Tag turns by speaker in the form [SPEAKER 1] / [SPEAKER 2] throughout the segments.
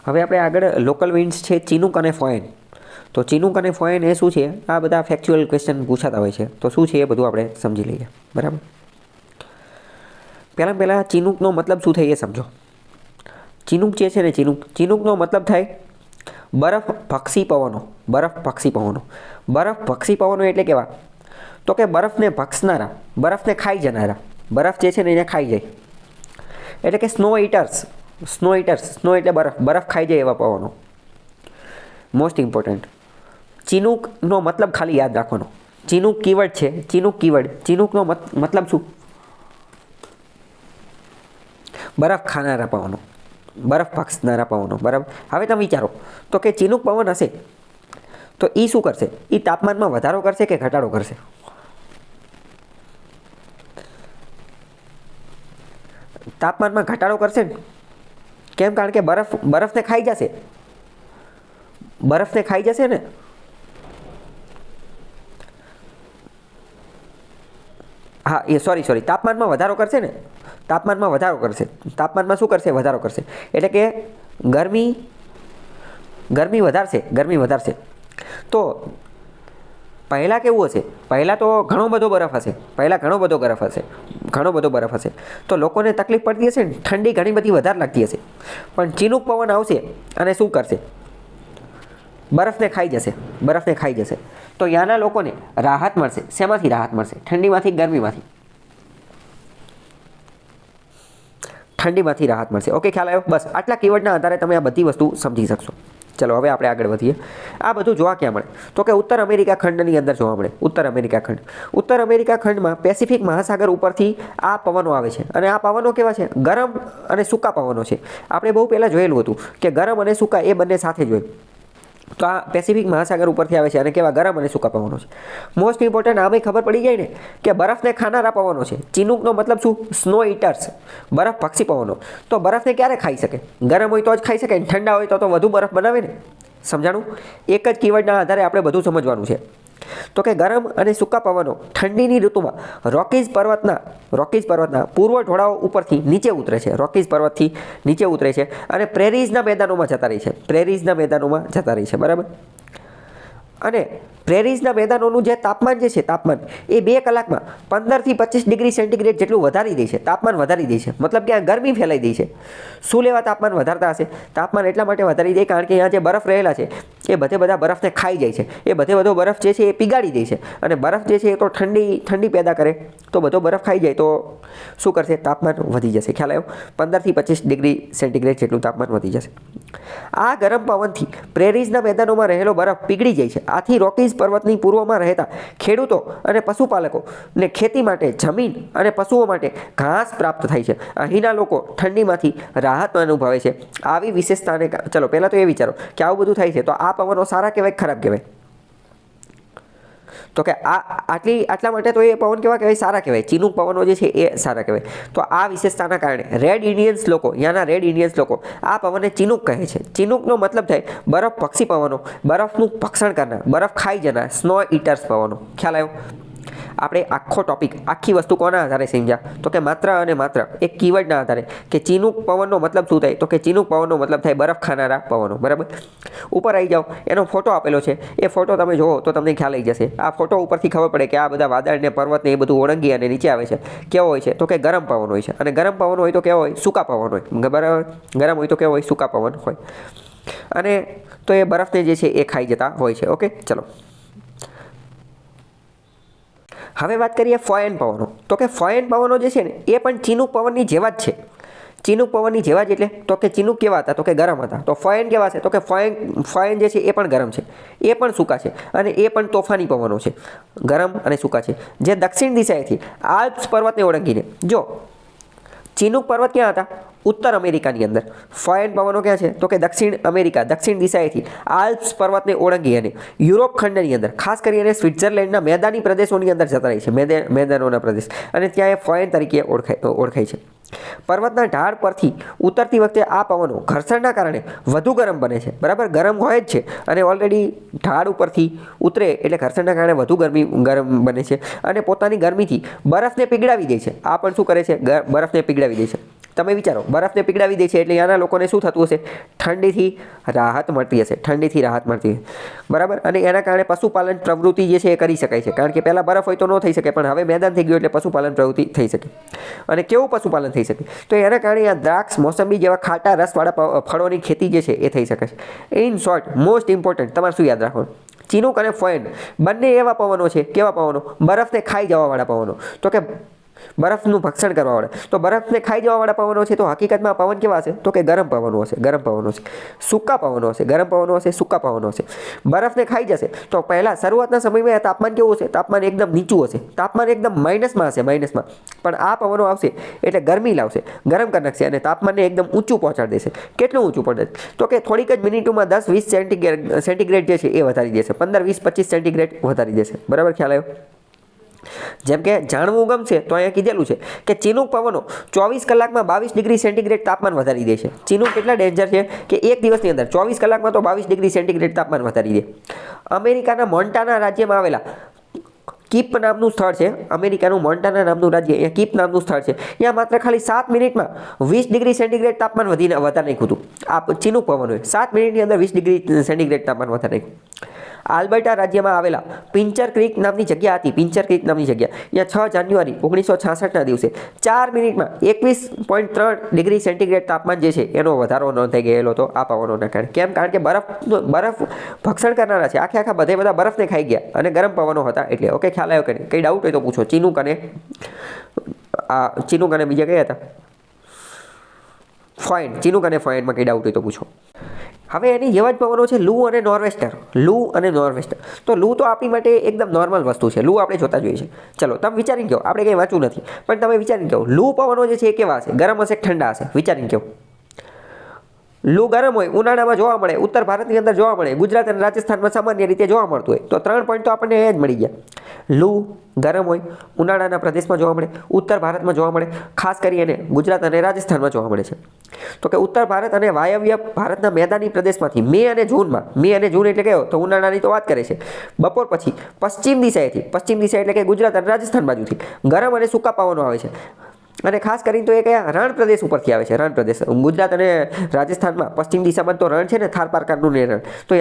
[SPEAKER 1] હવે આપણે આગળ લોકલ વિન્ડ્સ છે ચિનુક અને ફોએન. તો ચિનુક અને ફોએન એ શું છે? આ બધા ફેક્ચ્યુઅલ ક્વેશ્ચન પૂછાતા હોય છે. તો શું છે એ બધું આપણે સમજી લઈએ. બરાબર. પહેલાં ચિનુકનો મતલબ શું થાય એ સમજો. ચિનુક જે છે ને ચિનુકનો મતલબ થાય બરફ ભક્ષી પવનો. બરફ ભક્ષી પવનો. બરફ ભક્ષી પવનો એટલે કેવા? તો કે બરફને ભક્ષનારા, બરફને ખાઈ જનારા. બરફ જે છે ને એને ખાઈ જાય એટલે કે સ્નો ઇટર્સ. સ્નો ઇટર્સ, સ્નો એટલે બરફ, બરફ ખાઈ જાય એવા પવનો. Most important. ચિનુકનો મતલબ ખાલી યાદ રાખવાનો. ચિનુક કીવર્ડ છે. Chinook keyword. ચિનુકનો મતલબ શું? બરફ ખાનારા પવનો, બરફ ભક્ષનારા પવનો. બરાબર. હવે તમે વિચારો તો કે ચિનુક પવન હશે તો એ શું કરશે? એ તાપમાનમાં વધારો કરશે કે ઘટાડો કરશે? તાપમાનમાં ઘટાડો કરશે ને. કેમ? કારણ કે બરફને ખાઈ જશે. બરફને ખાઈ જશે ને. હા એ સોરી તાપમાનમાં વધારો કરશે ને. તાપમાનમાં વધારો કરશે. તાપમાનમાં શું કરશે? વધારો કરશે. એટલે કે ગરમી વધારશે. તો પહેલાં કેવું હશે? પહેલાં તો ઘણો બધો બરફ હશે. તો લોકોને તકલીફ પડતી હશે ને, ઠંડી ઘણી બધી વધારે લાગતી હશે. પણ ચિનુક પવન આવશે અને શું કરશે? બરફને ખાઈ જશે. તો ત્યાંના લોકોને રાહત મળશે. શેમાંથી રાહત મળશે? ઠંડીમાંથી, ગરમીમાંથી. ઠંડીમાંથી રાહત મળશે. ઓકે, ખ્યાલ આવ્યો? બસ આટલા કીવર્ડના આધારે તમે આ બધી વસ્તુ સમજી શકશો. ચલો હવે આપણે આગળ વધીએ. આ બધું જોવા ક્યાં મળે? તો કે ઉત્તર અમેરિકા ખંડની અંદર જોવા મળે. ઉત્તર અમેરિકા ખંડમાં પેસિફિક મહાસાગર ઉપરથી આ પવનો આવે છે. અને આ પવનો કેવા છે? ગરમ અને સૂકા પવનો છે. આપણે બહુ પહેલાં જોયેલું હતું કે ગરમ અને સૂકા એ બંને સાથે જોયું. તો આ પેસિફિક મહાસાગર ઉપરથી આવે છે અને કેવા? ગરમ અને સૂકા પવનો છે. મોસ્ટ ઇમ્પોર્ટન્ટ આમે ખબર પડી જાય ને કે બરફને ખાનારા પવનો છે. ચિનુકનો મતલબ શું? સ્નો ઇટર્સ, બરફ ભક્ષી પવનો. તો બરફને ક્યારે ખાઈ શકે? ગરમ હોય તો જ ખાઈ શકે ને, ઠંડા હોય તો વધુ બરફ બનાવે ને. સમજાણું? એક જ કીવર્ડના આધારે આપણે બધું સમજવાનું છે. તો કે ગરમ અને સૂકા પવનો ઠંડીની ઋતુમાં રોકીઝ પર્વતના પૂર્વ ઢોળાવો ઉપરથી નીચે ઉતરે છે. રોકીઝ પર્વતથી નીચે ઉતરે છે અને પ્રેરીઝના મેદાનોમાં જતા રહે છે. બરાબર. અને પ્રેરીઝના મેદાનોનું જે તાપમાન એ 2 કલાકમાં 15 થી 25 ડિગ્રી સેન્ટીગ્રેડ જેટલું વધારી દે છે. તાપમાન વધારી દે છે. મતલબ કે આ ગરમી ફેલાઈ દે છે. શું લેવા તાપમાન વધારતા હશે? તાપમાન એટલા માટે વધારી દે કારણ કે અહીંયા જે બરફ રહેલા છે એ બધા બરફને ખાઈ જાય છે. એ બધો બરફ જે છે એ પીગાડી દે છે. અને બરફ જે છે એ તો ઠંડી પેદા કરે. તો બધો બરફ ખાઈ જાય તો શું કરશે? તાપમાન વધી જશે. ખ્યાલ આવ્યો? 15 થી 25 ડિગ્રી સેન્ટીગ્રેડ જેટલું તાપમાન વધી જશે. આ ગરમ પવનથી પ્રેરીઝના મેદાનોમાં રહેલો બરફ પીગળી જાય છે. આથી રોકીઝ પર્વતની પૂર્વમાં રહેતા ખેડૂતો અને પશુપાલકોને ખેતી માટે જમીન અને પશુઓ માટે ઘાસ પ્રાપ્ત થાય છે. અહીંના લોકો ઠંડીમાંથી રાહત અનુભવે છે. આવી વિશેષતાને ચલો પહેલાં તો એ વિચારો કે આવું બધું થાય છે તો આ પવનો સારા કહેવાય ખરાબ કહેવાય? તો કે આટલા માટે તો એ પવન કેવા કહેવાય? સારા કહેવાય. ચિનુક પવનો જે છે એ સારા કહેવાય. તો આ વિશેષતાના કારણે ત્યાંના રેડ ઇન્ડિયન્સ લોકો આ પવનને ચિનુક કહે છે. ચિનુકનો મતલબ થાય બરફ ભક્ષી પવનો, બરફનું ભક્ષણ કરનાર, બરફ ખાઈ જનાર, સ્નો ઇટર્સ પવનો. ખ્યાલ આવ્યો? આપણે આખો ટોપિક, આખી વસ્તુ કોના આધારે સમજ્યા? તો કે માત્ર અને માત્ર એક કીવર્ડના આધારે કે ચિનુક પવનનો મતલબ શું થાય? તો કે ચિનુક પવનનો મતલબ થાય બરફ ખાનારા પવનો. બરાબર. ઉપર આવી જાઓ, એનો ફોટો આપેલો છે. એ ફોટો તમે જુઓ તો તમને ખ્યાલ આવી જશે. આ ફોટો ઉપરથી ખબર પડે કે આ બધા વાદળ ને પર્વત ને એ બધું ઓળંગી અને નીચે આવે છે. કેવો હોય છે? તો કે ગરમ પવન હોય છે. અને ગરમ પવન હોય તો કેવો હોય? સૂકા પવન હોય. બરાબર. ગરમ હોય તો કેવો હોય? સૂકા પવન હોય. અને તો એ બરફને જે છે એ ખાઈ જતા હોય છે. ઓકે, ચલો હવે વાત કરીએ ફોએન પવનો. તો કે ફોએન પવનો જે છે ને એ પણ ચિનુક પવનની જેવા જ છે. ચિનુક પવનની જેવા જ એટલે તો કે ચિનુક કેવા હતા? તો કે ગરમ હતા. તો ફોએન કેવા છે? તો કે ફોએન જે છે એ પણ ગરમ છે, એ પણ સૂકા છે અને એ પણ તોફાની પવનો છે. ગરમ અને સૂકા છે જે દક્ષિણ દિશાએથી આલ્પ્સ પર્વતને ઓળંગીને જો ચિનુક પર્વત ક્યાં હતા? ઉત્તર અમેરિકાની અંદર. ફોએન પવનો ક્યાં છે? તો કે દક્ષિણ દિશાએથી આલ્પ્સ પર્વતને ઓળંગી અને યુરોપ ખંડની અંદર ખાસ કરીને સ્વિટ્ઝરલેન્ડના મેદાની પ્રદેશોની અંદર જતા રહે છે. મેદાનોના પ્રદેશ. અને ત્યાં એ ફોએન તરીકે ઓળખાય છે. પર્વતના ઢાળ પરથી ઉતરતી વખતે આ પવનો ઘર્ષણના કારણે વધુ ગરમ બને છે. બરાબર. ગરમ હોય જ છે અને ઓલરેડી ઢાળ ઉપરથી ઉતરે એટલે ઘર્ષણના કારણે વધુ ગરમ બને છે અને પોતાની ગરમીથી બરફને પીગળાવી દે છે. આ પણ શું કરે છે? બરફને પીગળાવી દે છે. તમે વિચારો, બરફને પીગળાવી દે છે એટલે ત્યાંના લોકોને શું થતું હશે? ઠંડીથી રાહત મળતી હશે, ઠંડીથી રાહત મળતી હશે, બરાબર. અને એના કારણે પશુપાલન પ્રવૃત્તિ જે છે એ કરી શકાય છે, કારણ કે પહેલાં બરફ હોય તો ન થઈ શકે, પણ હવે મેદાન થઈ ગયું એટલે પશુપાલન પ્રવૃત્તિ થઈ શકે. અને કેવું પશુપાલન થઈ શકે? તો એના કારણે આ દ્રાક્ષ, મોસંબી જેવા ખાટા રસવાળા ફળોની ખેતી જે છે એ થઈ શકે છે. ઇન શોર્ટ, મોસ્ટ ઇમ્પોર્ટન્ટ તમારે શું યાદ રાખવાનું? ચિનૂક અને ફોયન બંને એવા પવનો છે, કેવા પવનો? બરફને ખાઈ જવાવાળા પવનો. તો કે બરફનું ભક્ષણ કરવાવાળા. તો બરફને ખાઈ જવાવાળા પવનો છે, તો હકીકતમાં પવન કેવા હશે? તો કે ગરમ પવનો હશે, ગરમ પવનો હશે, સૂકા પવનો હશે, ગરમ પવનો હશે, સૂકા પવનો હશે. બરફને ખાઈ જશે તો પહેલાં શરૂઆતના સમયમાં તાપમાન કેવું હશે? તાપમાન એકદમ નીચું હશે, તાપમાન એકદમ માઇનસમાં હશે, માઇનસમાં. પણ આ પવનો આવશે એટલે ગરમી લાવશે, ગરમ કરી નાખશે અને તાપમાનને એકદમ ઊંચું પહોંચાડી દેશે. કેટલું ઊંચું પહોંચાડે? તો કે થોડીક જ મિનિટોમાં 10-20 સેન્ટીગ્રેડ જે છે એ વધારી દેશે, 15-20-25 સેન્ટીગ્રેડ વધારી દેશે, બરાબર? ખ્યાલ આવ્યો? જેમ કે જાણવું ગમશે તો અહીંયા કીધેલું છે કે ચિનૂક પવનો 24 કલાકમાં 22 ડિગ્રી સેન્ટીગ્રેડ તાપમાન વધારી દે છે. ચિનૂક કેટલા ડેન્જર છે કે એક દિવસની અંદર 24 કલાકમાં તો 22 ડિગ્રી સેન્ટીગ્રેડ તાપમાન વધારી દે. અમેરિકાના મોન્ટાના રાજ્યમાં આવેલા કીપ નામનું સ્થળ છે, અમેરિકાનું મોન્ટાના નામનું રાજ્ય, અહીંયા કીપ નામનું સ્થળ છે. ત્યાં માત્ર ખાલી 7 મિનિટમાં 20 ડિગ્રી સેન્ટીગ્રેડ તાપમાન વધારી નાખ્યું હતું. આ ચિનૂક પવનોએ 7 મિનિટની અંદર 20 ડિગ્રી સેન્ટીગ્રેડ તાપમાન વધારી નાખ્યું. આલ્બર્ટા રાજ્યમાં આવેલા પિન્ચર ક્રીક નામની જગ્યા હતી, પિન્ચર ક્રીક નામની જગ્યા, અહીંયા 6 જાન્યુઆરી 1966ના દિવસે 4 મિનિટમાં 21.3 ડિગ્રી સેન્ટીગ્રેડ તાપમાન જે છે એનો વધારો નોંધાઈ ગયેલો હતો આ પવનોના કારણે. કેમ? કારણ કે બરફ ભક્ષણ કરનારા છે, આખે બધા બરફને ખાઈ ગયા અને ગરમ પવનો હતા એટલે. ઓકે, ખ્યાલ આવ્યો કે નહીં? કંઈ ડાઉટ હોય તો પૂછો. ચિનૂક અને બીજા કયા હતા? ફોયન. ચિનૂક અને ફોયનમાં કંઈ ડાઉટ હોય તો પૂછો. હવે એની જેવા જ પવનો છે લૂ અને નોર્વેસ્ટર. લૂ અને નોર્વેસ્ટર. તો લૂ તો આપણી માટે એકદમ નોર્મલ વસ્તુ છે, લૂ આપણે જોતા જોઈએ છે. ચલો તમે વિચારીને કહો, આપણે કંઈ વાંચવું નથી, પણ તમે વિચારીને કહો લૂ પવનો જે છે એ કેવા હશે? ગરમ હશે કે ઠંડા હશે? વિચારીને કહો. લૂ ગરમ હોય, ઉનાળામાં જોવા મળે, ઉત્તર ભારતની અંદર જોવા મળે, ગુજરાત અને રાજસ્થાનમાં સામાન્ય રીતે જોવા મળતું હોય. તો 3 પોઈન્ટ તો આપણને એ જ મળી ગયા. લૂ ગરમ હોય, ઉનાળાના પ્રદેશમાં જોવા મળે, ઉત્તર ભારતમાં જોવા મળે, ખાસ કરીને ગુજરાત અને રાજસ્થાનમાં જોવા મળે છે. તો કે ઉત્તર ભારત અને વાયવ્ય ભારતના મેદાની પ્રદેશમાંથી મે અને જૂન એટલે કયો? તો ઉનાળાની તો વાત કરે છે. બપોર પછી પશ્ચિમ દિશા એટલે કે ગુજરાત અને રાજસ્થાન બાજુથી ગરમ અને સૂકા પવનો આવે છે. અને ખાસ કરીને તો એ કયા? રણ પ્રદેશ ઉપરથી આવે છે, રણ પ્રદેશ. ગુજરાત અને રાજસ્થાનમાં પશ્ચિમ દિશામાં તો રણ છે ને, થાર પારકારનું ને રણ, તો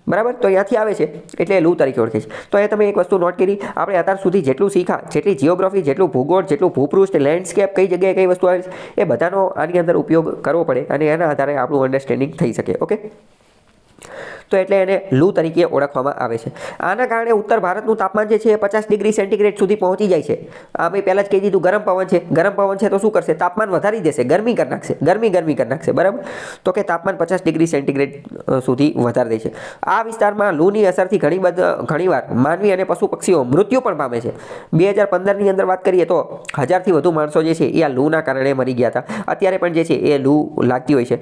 [SPEAKER 1] બરાબર, તો ત્યાંથી આવે છે એટલે લૂ તરીકે ઓળખે છે. તો એ તમે એક વસ્તુ નોટ કરી, આપણે અત્યાર સુધી જેટલું શીખા, જેટલી જિયોગ્રાફી, જેટલું ભૂગોળ, જેટલું ભૂપૃષ્ઠ, લેન્ડસ્કેપ, કઈ જગ્યાએ કઈ વસ્તુ આવે છે, એ બધાનો આની અંદર ઉપયોગ કરવો પડે અને એના આધારે આપણું અન્ડરસ્ટેન્ડિંગ થઈ શકે. ઓકે, તો એટલે એને લૂ તરીકે ઓળખવામાં આવે છે. આના કારણે ઉત્તર ભારતનું તાપમાન જે છે એ 50 ડિગ્રી સેન્ટીગ્રેડ સુધી પહોંચી જાય છે. અમે પહેલાં જ કહી દીધું ગરમ પવન છે, ગરમ પવન છે તો શું કરશે? તાપમાન વધારી દેશે, ગરમી કરી નાખશે, ગરમી કરી નાખશે, બરાબર. તો કે તાપમાન 50 ડિગ્રી સેન્ટીગ્રેડ સુધી વધારી દે છે. આ વિસ્તારમાં લૂની અસરથી ઘણીવાર માનવી અને પશુ પક્ષીઓ મૃત્યુ પણ પામે છે. 2015ની અંદર વાત કરીએ તો 1000થી વધુ માણસો જે છે એ આ લૂના કારણે મરી ગયા હતા. અત્યારે પણ જે છે એ લૂ લાગતી હોય છે.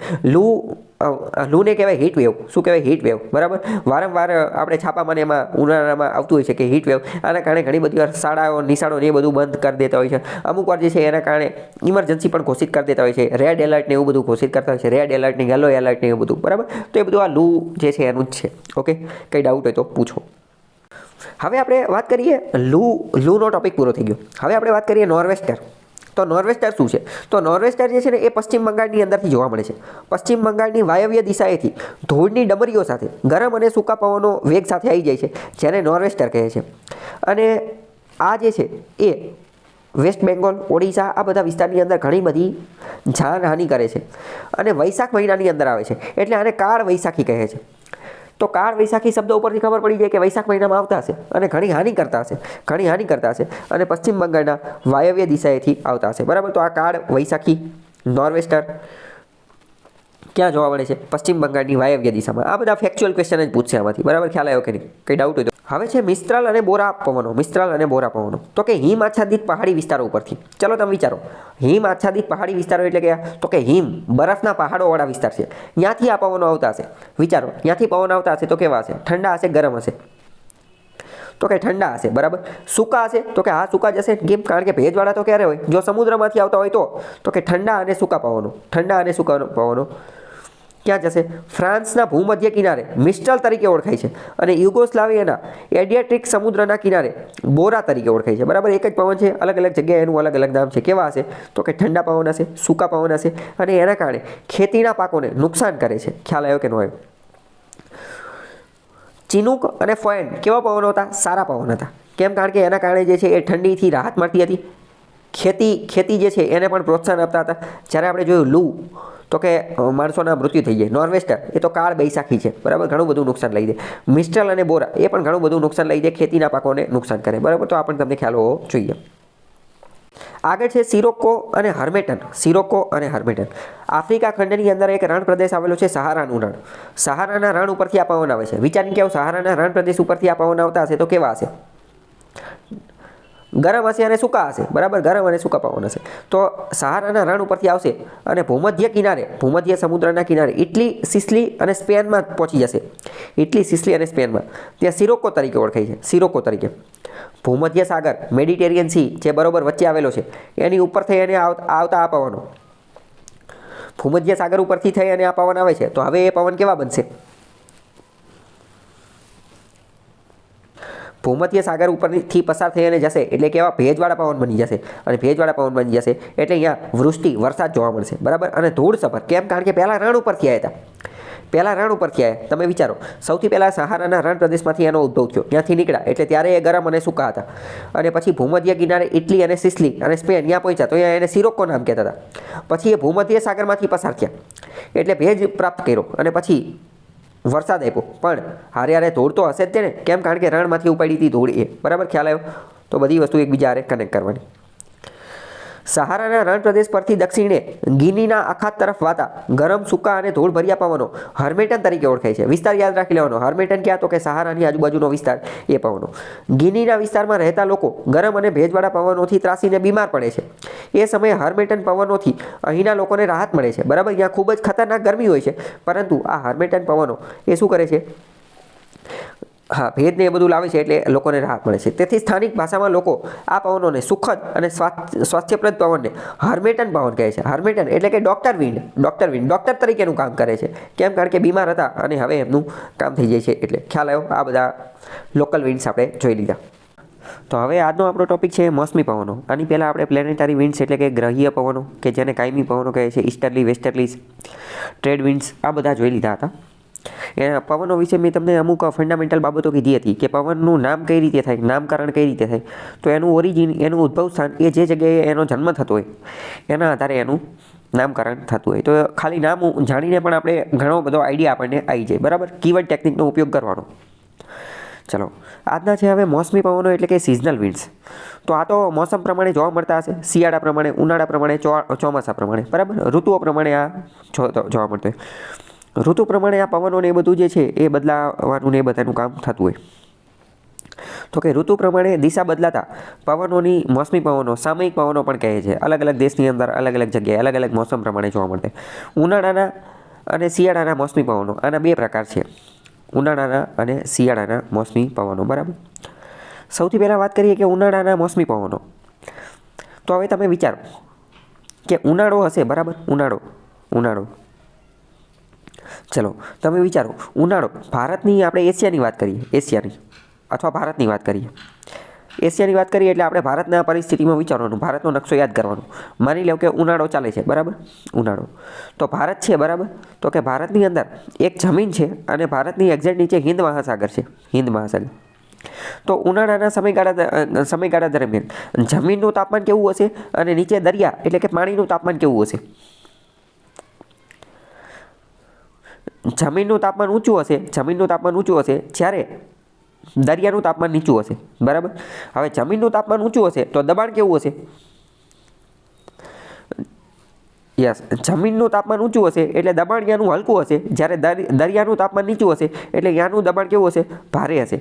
[SPEAKER 1] લૂને કહેવાય હીટ વેવ. શું કહેવાય? હીટ વેવ, બરાબર. વારંવાર આપણે છાપામાં એમાં ઉનાળામાં આવતું હોય છે કે હીટ વેવ. આના કારણે ઘણી બધી વાર શાળાઓ, નિશાળો ને એ બધું બંધ કરી દેતા હોય છે. અમુક વાર જે છે એના કારણે ઇમરજન્સી પણ ઘોષિત કરી દેતા હોય છે. રેડ એલર્ટ ને એવું બધું ઘોષિત કરતા હોય છે. રેડ એલર્ટ ને યલો એલર્ટ ને એવું બધું, બરાબર. તો એ બધું આ લૂ જે છે એનું જ છે. ઓકે, કંઈ ડાઉટ હોય તો પૂછો. હવે આપણે વાત કરીએ લૂનો ટોપિક પૂરો થઈ ગયો. હવે આપણે વાત કરીએ નોર્વેસ્ટર. તો નોર્વેસ્ટર શું છે? તો નોર્વેસ્ટર જે છે ને એ પશ્ચિમ બંગાળની અંદરથી જોવા મળે છે. પશ્ચિમ બંગાળની વાયવ્ય દિશાએથી ધૂળની ડમરીઓ સાથે ગરમ અને સૂકા પવનો વેગ સાથે આવી જાય છે, જેને નોર્વેસ્ટર કહે છે. અને આ જે છે એ વેસ્ટ બેંગોલ, ઓડિશા, આ બધા વિસ્તારની અંદર ઘણી બધી જાનહાનિ કરે છે અને વૈશાખ મહિનાની અંદર આવે છે, એટલે આને કાળ વૈશાખી કહે છે. તો કાળ વૈશાખી શબ્દ ઉપરથી ખબર પડી જાય કે વૈશાખ મહિનામાં આવતા હશે અને ઘણી હાનિ કરતા હશે અને પશ્ચિમ બંગાળના વાયવ્ય દિશાએથી આવતા હશે, બરાબર. તો આ કાળ વૈશાખી નોર્વેસ્ટર ક્યાં જોવા મળે છે? પશ્ચિમ બંગાળની વાયવ્ય દિશામાં. આ બધા ફેક્ચ્યુઅલ ક્વેશ્ચન જ પૂછશે આમાંથી, બરાબર. ખ્યાલ આવ્યો કે નહીં? કંઈ ડાઉટ હોય તો. હવે છે મિસ્ત્રાલ અને બોરા પવનો. તો કે હિમ આચ્છાદિત પહાડી વિસ્તારો ઉપરથી. ચલો તમે વિચારો, હિમ આચ્છાદિત પહાડી વિસ્તારો એટલે કયા? તો કે બરફના પહાડોવાળા વિસ્તાર છે, ત્યાંથી આ પવનો આવતા હશે. વિચારો, ત્યાંથી પવન આવતા હશે તો કેવા હશે? ઠંડા હશે, ગરમ હશે? તો કે ઠંડા હશે, બરાબર. સૂકા હશે? તો કે હા, સૂકા જ હશે. કેમ? કારણ કે ભેજવાળા તો ક્યારે હોય? જો સમુદ્રમાંથી આવતા હોય તો કે ઠંડા અને સૂકા પવનો. ક્યાં જશે? ફ્રાન્સના ભૂમધ્ય કિનારે મિસ્ટલ તરીકે ઓળખાય છે અને યુગોસ્લાવિયાના એડિયાટ્રિક સમુદ્રના કિનારે બોરા તરીકે ઓળખાય છે. બરાબર, એક જ પવન છે, અલગ અલગ જગ્યાએ એનું અલગ અલગ નામ છે. કેવા હશે? તો કે ઠંડા પવન હશે, સૂકા પવન હશે અને એના કારણે ખેતીના પાકોને નુકસાન કરે છે. ખ્યાલ આવ્યો કે ન આવ્યો? ચિનુક અને ફોયન કેવા પવનો હતા? સારા પવન હતા. કેમ? કારણ કે એના કારણે જે છે એ ઠંડીથી રાહત મળતી હતી. ખેતી જે છે એને પણ પ્રોત્સાહન આપતા હતા. જ્યારે આપણે જોયું લૂ, તો કે માણસોના મૃત્યુ થઈ જાય. નોર્વેસ્ટર એ તો કાળ બૈસાખી છે. બરાબર, ઘણું બધું નુકસાન લઈ દે. મિસ્ટલ અને બોરા એ પણ ઘણું બધું નુકસાન લઈ દે, ખેતીના પાકોને નુકસાન કરે. બરાબર, તો આ પણ તમને ખ્યાલ હોવો જોઈએ. આગળ છે સિરોક્કો અને હર્મેટન. સિરોક્કો અને હર્મેટન આફ્રિકા ખંડની અંદર એક રણ પ્રદેશ આવેલો છે, સહારાનું રણ. સહારાના રણ ઉપરથી આ પવન આવે છે. વિચારીને કેવું, સહારાના રણ પ્રદેશ ઉપરથી આ પવન આવતા હશે તો કેવા હશે? ગરમ હશે અને સૂકા હશે. બરાબર, ગરમ અને સૂકા પવન હશે. તો સહારાના રણ ઉપરથી આવશે અને ભૂમધ્ય કિનારે, ભૂમધ્ય સમુદ્રના કિનારે ઇટલી, સિસલી અને સ્પેનમાં પહોંચી જશે. ઇટલી, સિસલી અને સ્પેનમાં ત્યાં સિરોક્કો તરીકે ઓળખાય છે. સિરોક્કો તરીકે. ભૂમધ્ય સાગર, મેડિટેરિયન સી જે બરોબર વચ્ચે આવેલો છે, એની ઉપર થઈ અને આવતા આ પવનો, ભૂમધ્ય સાગર ઉપરથી થઈ અને આ પવન આવે છે. તો હવે એ પવન કેવા બનશે? ભૂમધ્ય સાગર ઉપરથી પસાર થઈ અને જશે એટલે કેવા? ભેજવાળા પવન બની જશે. અને ભેજવાળા પવન બની જશે એટલે અહીંયા વૃષ્ટિ, વરસાદ જોવા મળશે. બરાબર, અને ધૂળસભર. કેમ? કારણ કે પહેલાં રણ ઉપરથી આવ્યા હતા. પહેલાં રણ ઉપરથી આવ્યા. તમે વિચારો, સૌથી પહેલાં સહારાના રણ પ્રદેશમાંથી એનો ઉદ્ભવ થયો, ત્યાંથી નીકળ્યા એટલે ત્યારે એ ગરમ અને સૂકા હતા. અને પછી ભૂમધ્ય કિનારે ઇટલી અને સિસલી અને સ્પેન ત્યાં પહોંચ્યા તો અહીંયા એને સિરોક્કો નામ કહેતા હતા. પછી એ ભૂમધ્ય સાગરમાંથી પસાર થયા એટલે ભેજ પ્રાપ્ત કર્યો અને પછી વરસાદ આપ્યો. પણ હારે હારે ધૂળ તો હશે જ તેને. કેમ? કારણ કે રણમાંથી ઉપાડી હતી ધૂળ એ. બરાબર, ખ્યાલ આવ્યો? તો બધી વસ્તુ એકબીજા હારે કનેક્ટ કરવાની. સહારાના રણ પ્રદેશ પરથી દક્ષિણે ગિનીના અખાત તરફ વાતા ગરમ, સૂકા અને ધૂળભર્યા પવનો હર્મેટન તરીકે ઓળખાય છે. વિસ્તાર યાદ રાખી લેવાનો. હર્મેટન ક્યાં? તો કે સહારાની આજુબાજુનો વિસ્તાર, એ પવનો. ગિનીના વિસ્તારમાં રહેતા લોકો ગરમ અને ભેજવાળા પવનોથી ત્રાસીને બીમાર પડે છે. એ સમયે હર્મેટન પવનોથી અહીંના લોકોને રાહત મળે છે. બરાબર, ત્યાં ખૂબ જ ખતરનાક ગરમી હોય છે, પરંતુ આ હર્મેટન પવનો એ શું કરે છે? હા, ભેજને એ બધું લાવે છે એટલે લોકોને રાહત મળે છે. તેથી સ્થાનિક ભાષામાં લોકો આ પવનોને સુખદ અને સ્વાસ્થ્યપ્રદ પવનને હર્મેટન પવન કહે છે. હર્મેટન એટલે કે doctor wind. Doctor wind doctor તરીકેનું કામ કરે છે. કેમ? કારણ કે બીમાર હતા અને હવે એમનું કામ થઈ જાય છે એટલે. ખ્યાલ આવ્યો? આ બધા લોકલ વિન્ડ્સ આપણે જોઈ લીધા. તો હવે આજનો આપણો ટોપિક છે મોસમી પવનો. આની પહેલાં આપણે પ્લેનેટરી વિન્ડ્સ એટલે કે ગ્રહીય પવનો, કે જેને કાયમી પવનો કહે છે, ઈસ્ટર્લી, વેસ્ટર્લીઝ, ટ્રેડ વિન્ડ્સ, આ બધા જોઈ લીધા હતા. એ પવનો વિશે મેં તમને અમુક ફંડામેન્ટલ બાબતો કીધી હતી કે પવનનું નામ કઈ રીતે થાય, નામકરણ કઈ રીતે થાય. તો એનું ઓરિજિન, એનું ઉદ્ભવ સ્થાન, એ જે જગ્યાએ એનો જન્મ થતો હોય એના આધારે એનું નામકરણ થતું હોય. તો ખાલી નામ જાણીને પણ આપણે ઘણો બધો આઈડિયા આપણને આવી જાય. બરાબર, કીવર્ડ ટેકનિકનો ઉપયોગ કરવાનો. ચલો, આજના છે હવે મોસમી પવનો એટલે કે સિઝનલ વિન્ડ્સ. તો આ તો મોસમ પ્રમાણે જોવા મળતા હશે. શિયાળા પ્રમાણે, ઉનાળા પ્રમાણે, ચોમાસા પ્રમાણે. બરાબર, ઋતુઓ પ્રમાણે આ જોવા મળતો હોય. ઋતુ પ્રમાણે આ પવનોને એ બધું જે છે એ બદલાવાનું ને એ બધાનું કામ થતું હોય. તો કે ઋતુ પ્રમાણે દિશા બદલાતા પવનોની મોસમી પવનો સામયિક પવનો પણ કહે છે. અલગ અલગ દેશની અંદર અલગ અલગ જગ્યાએ અલગ અલગ મોસમ પ્રમાણે જોવા મળતા. ઉનાળાના અને શિયાળાના મોસમી પવનો, આના બે પ્રકાર છે. ઉનાળાના અને શિયાળાના મોસમી પવનો. બરાબર, સૌથી પહેલાં વાત કરીએ કે ઉનાળાના મોસમી પવનો. તો હવે તમે વિચારો કે ઉનાળો હશે. બરાબર, ઉનાળો. ચલો, તમે વિચારો, ઉનાળો ભારતની, આપણે એશિયાની વાત કરીએ, એશિયાની અથવા ભારતની વાત કરીએ. એશિયાની વાત કરીએ એટલે આપણે ભારતના પરિસ્થિતિમાં વિચારવાનું, ભારતનો નકશો યાદ કરવાનો. માની લો કે ઉનાળો ચાલે છે. બરાબર, ઉનાળો. તો ભારત છે. બરાબર, તો કે ભારતની અંદર એક જમીન છે અને ભારતની એક્ઝેક્ટ નીચે હિન્દ મહાસાગર છે. હિન્દ મહાસાગર. તો ઉનાળાના સમયગાળા દરમિયાન જમીનનું તાપમાન કેવું હશે અને નીચે દરિયા એટલે કે પાણીનું તાપમાન કેવું હશે? જમીનનું તાપમાન ઊંચું હશે જ્યારે દરિયાનું તાપમાન નીચું હશે. બરાબર, હવે જમીનનું તાપમાન ઊંચું હશે તો દબાણ કેવું હશે? યસ, જમીનનું તાપમાન ઊંચું હશે એટલે દબાણ ત્યાંનું હલકું હશે. જ્યારે દરિયાનું તાપમાન નીચું હશે એટલે ત્યાંનું દબાણ કેવું હશે? ભારે હશે.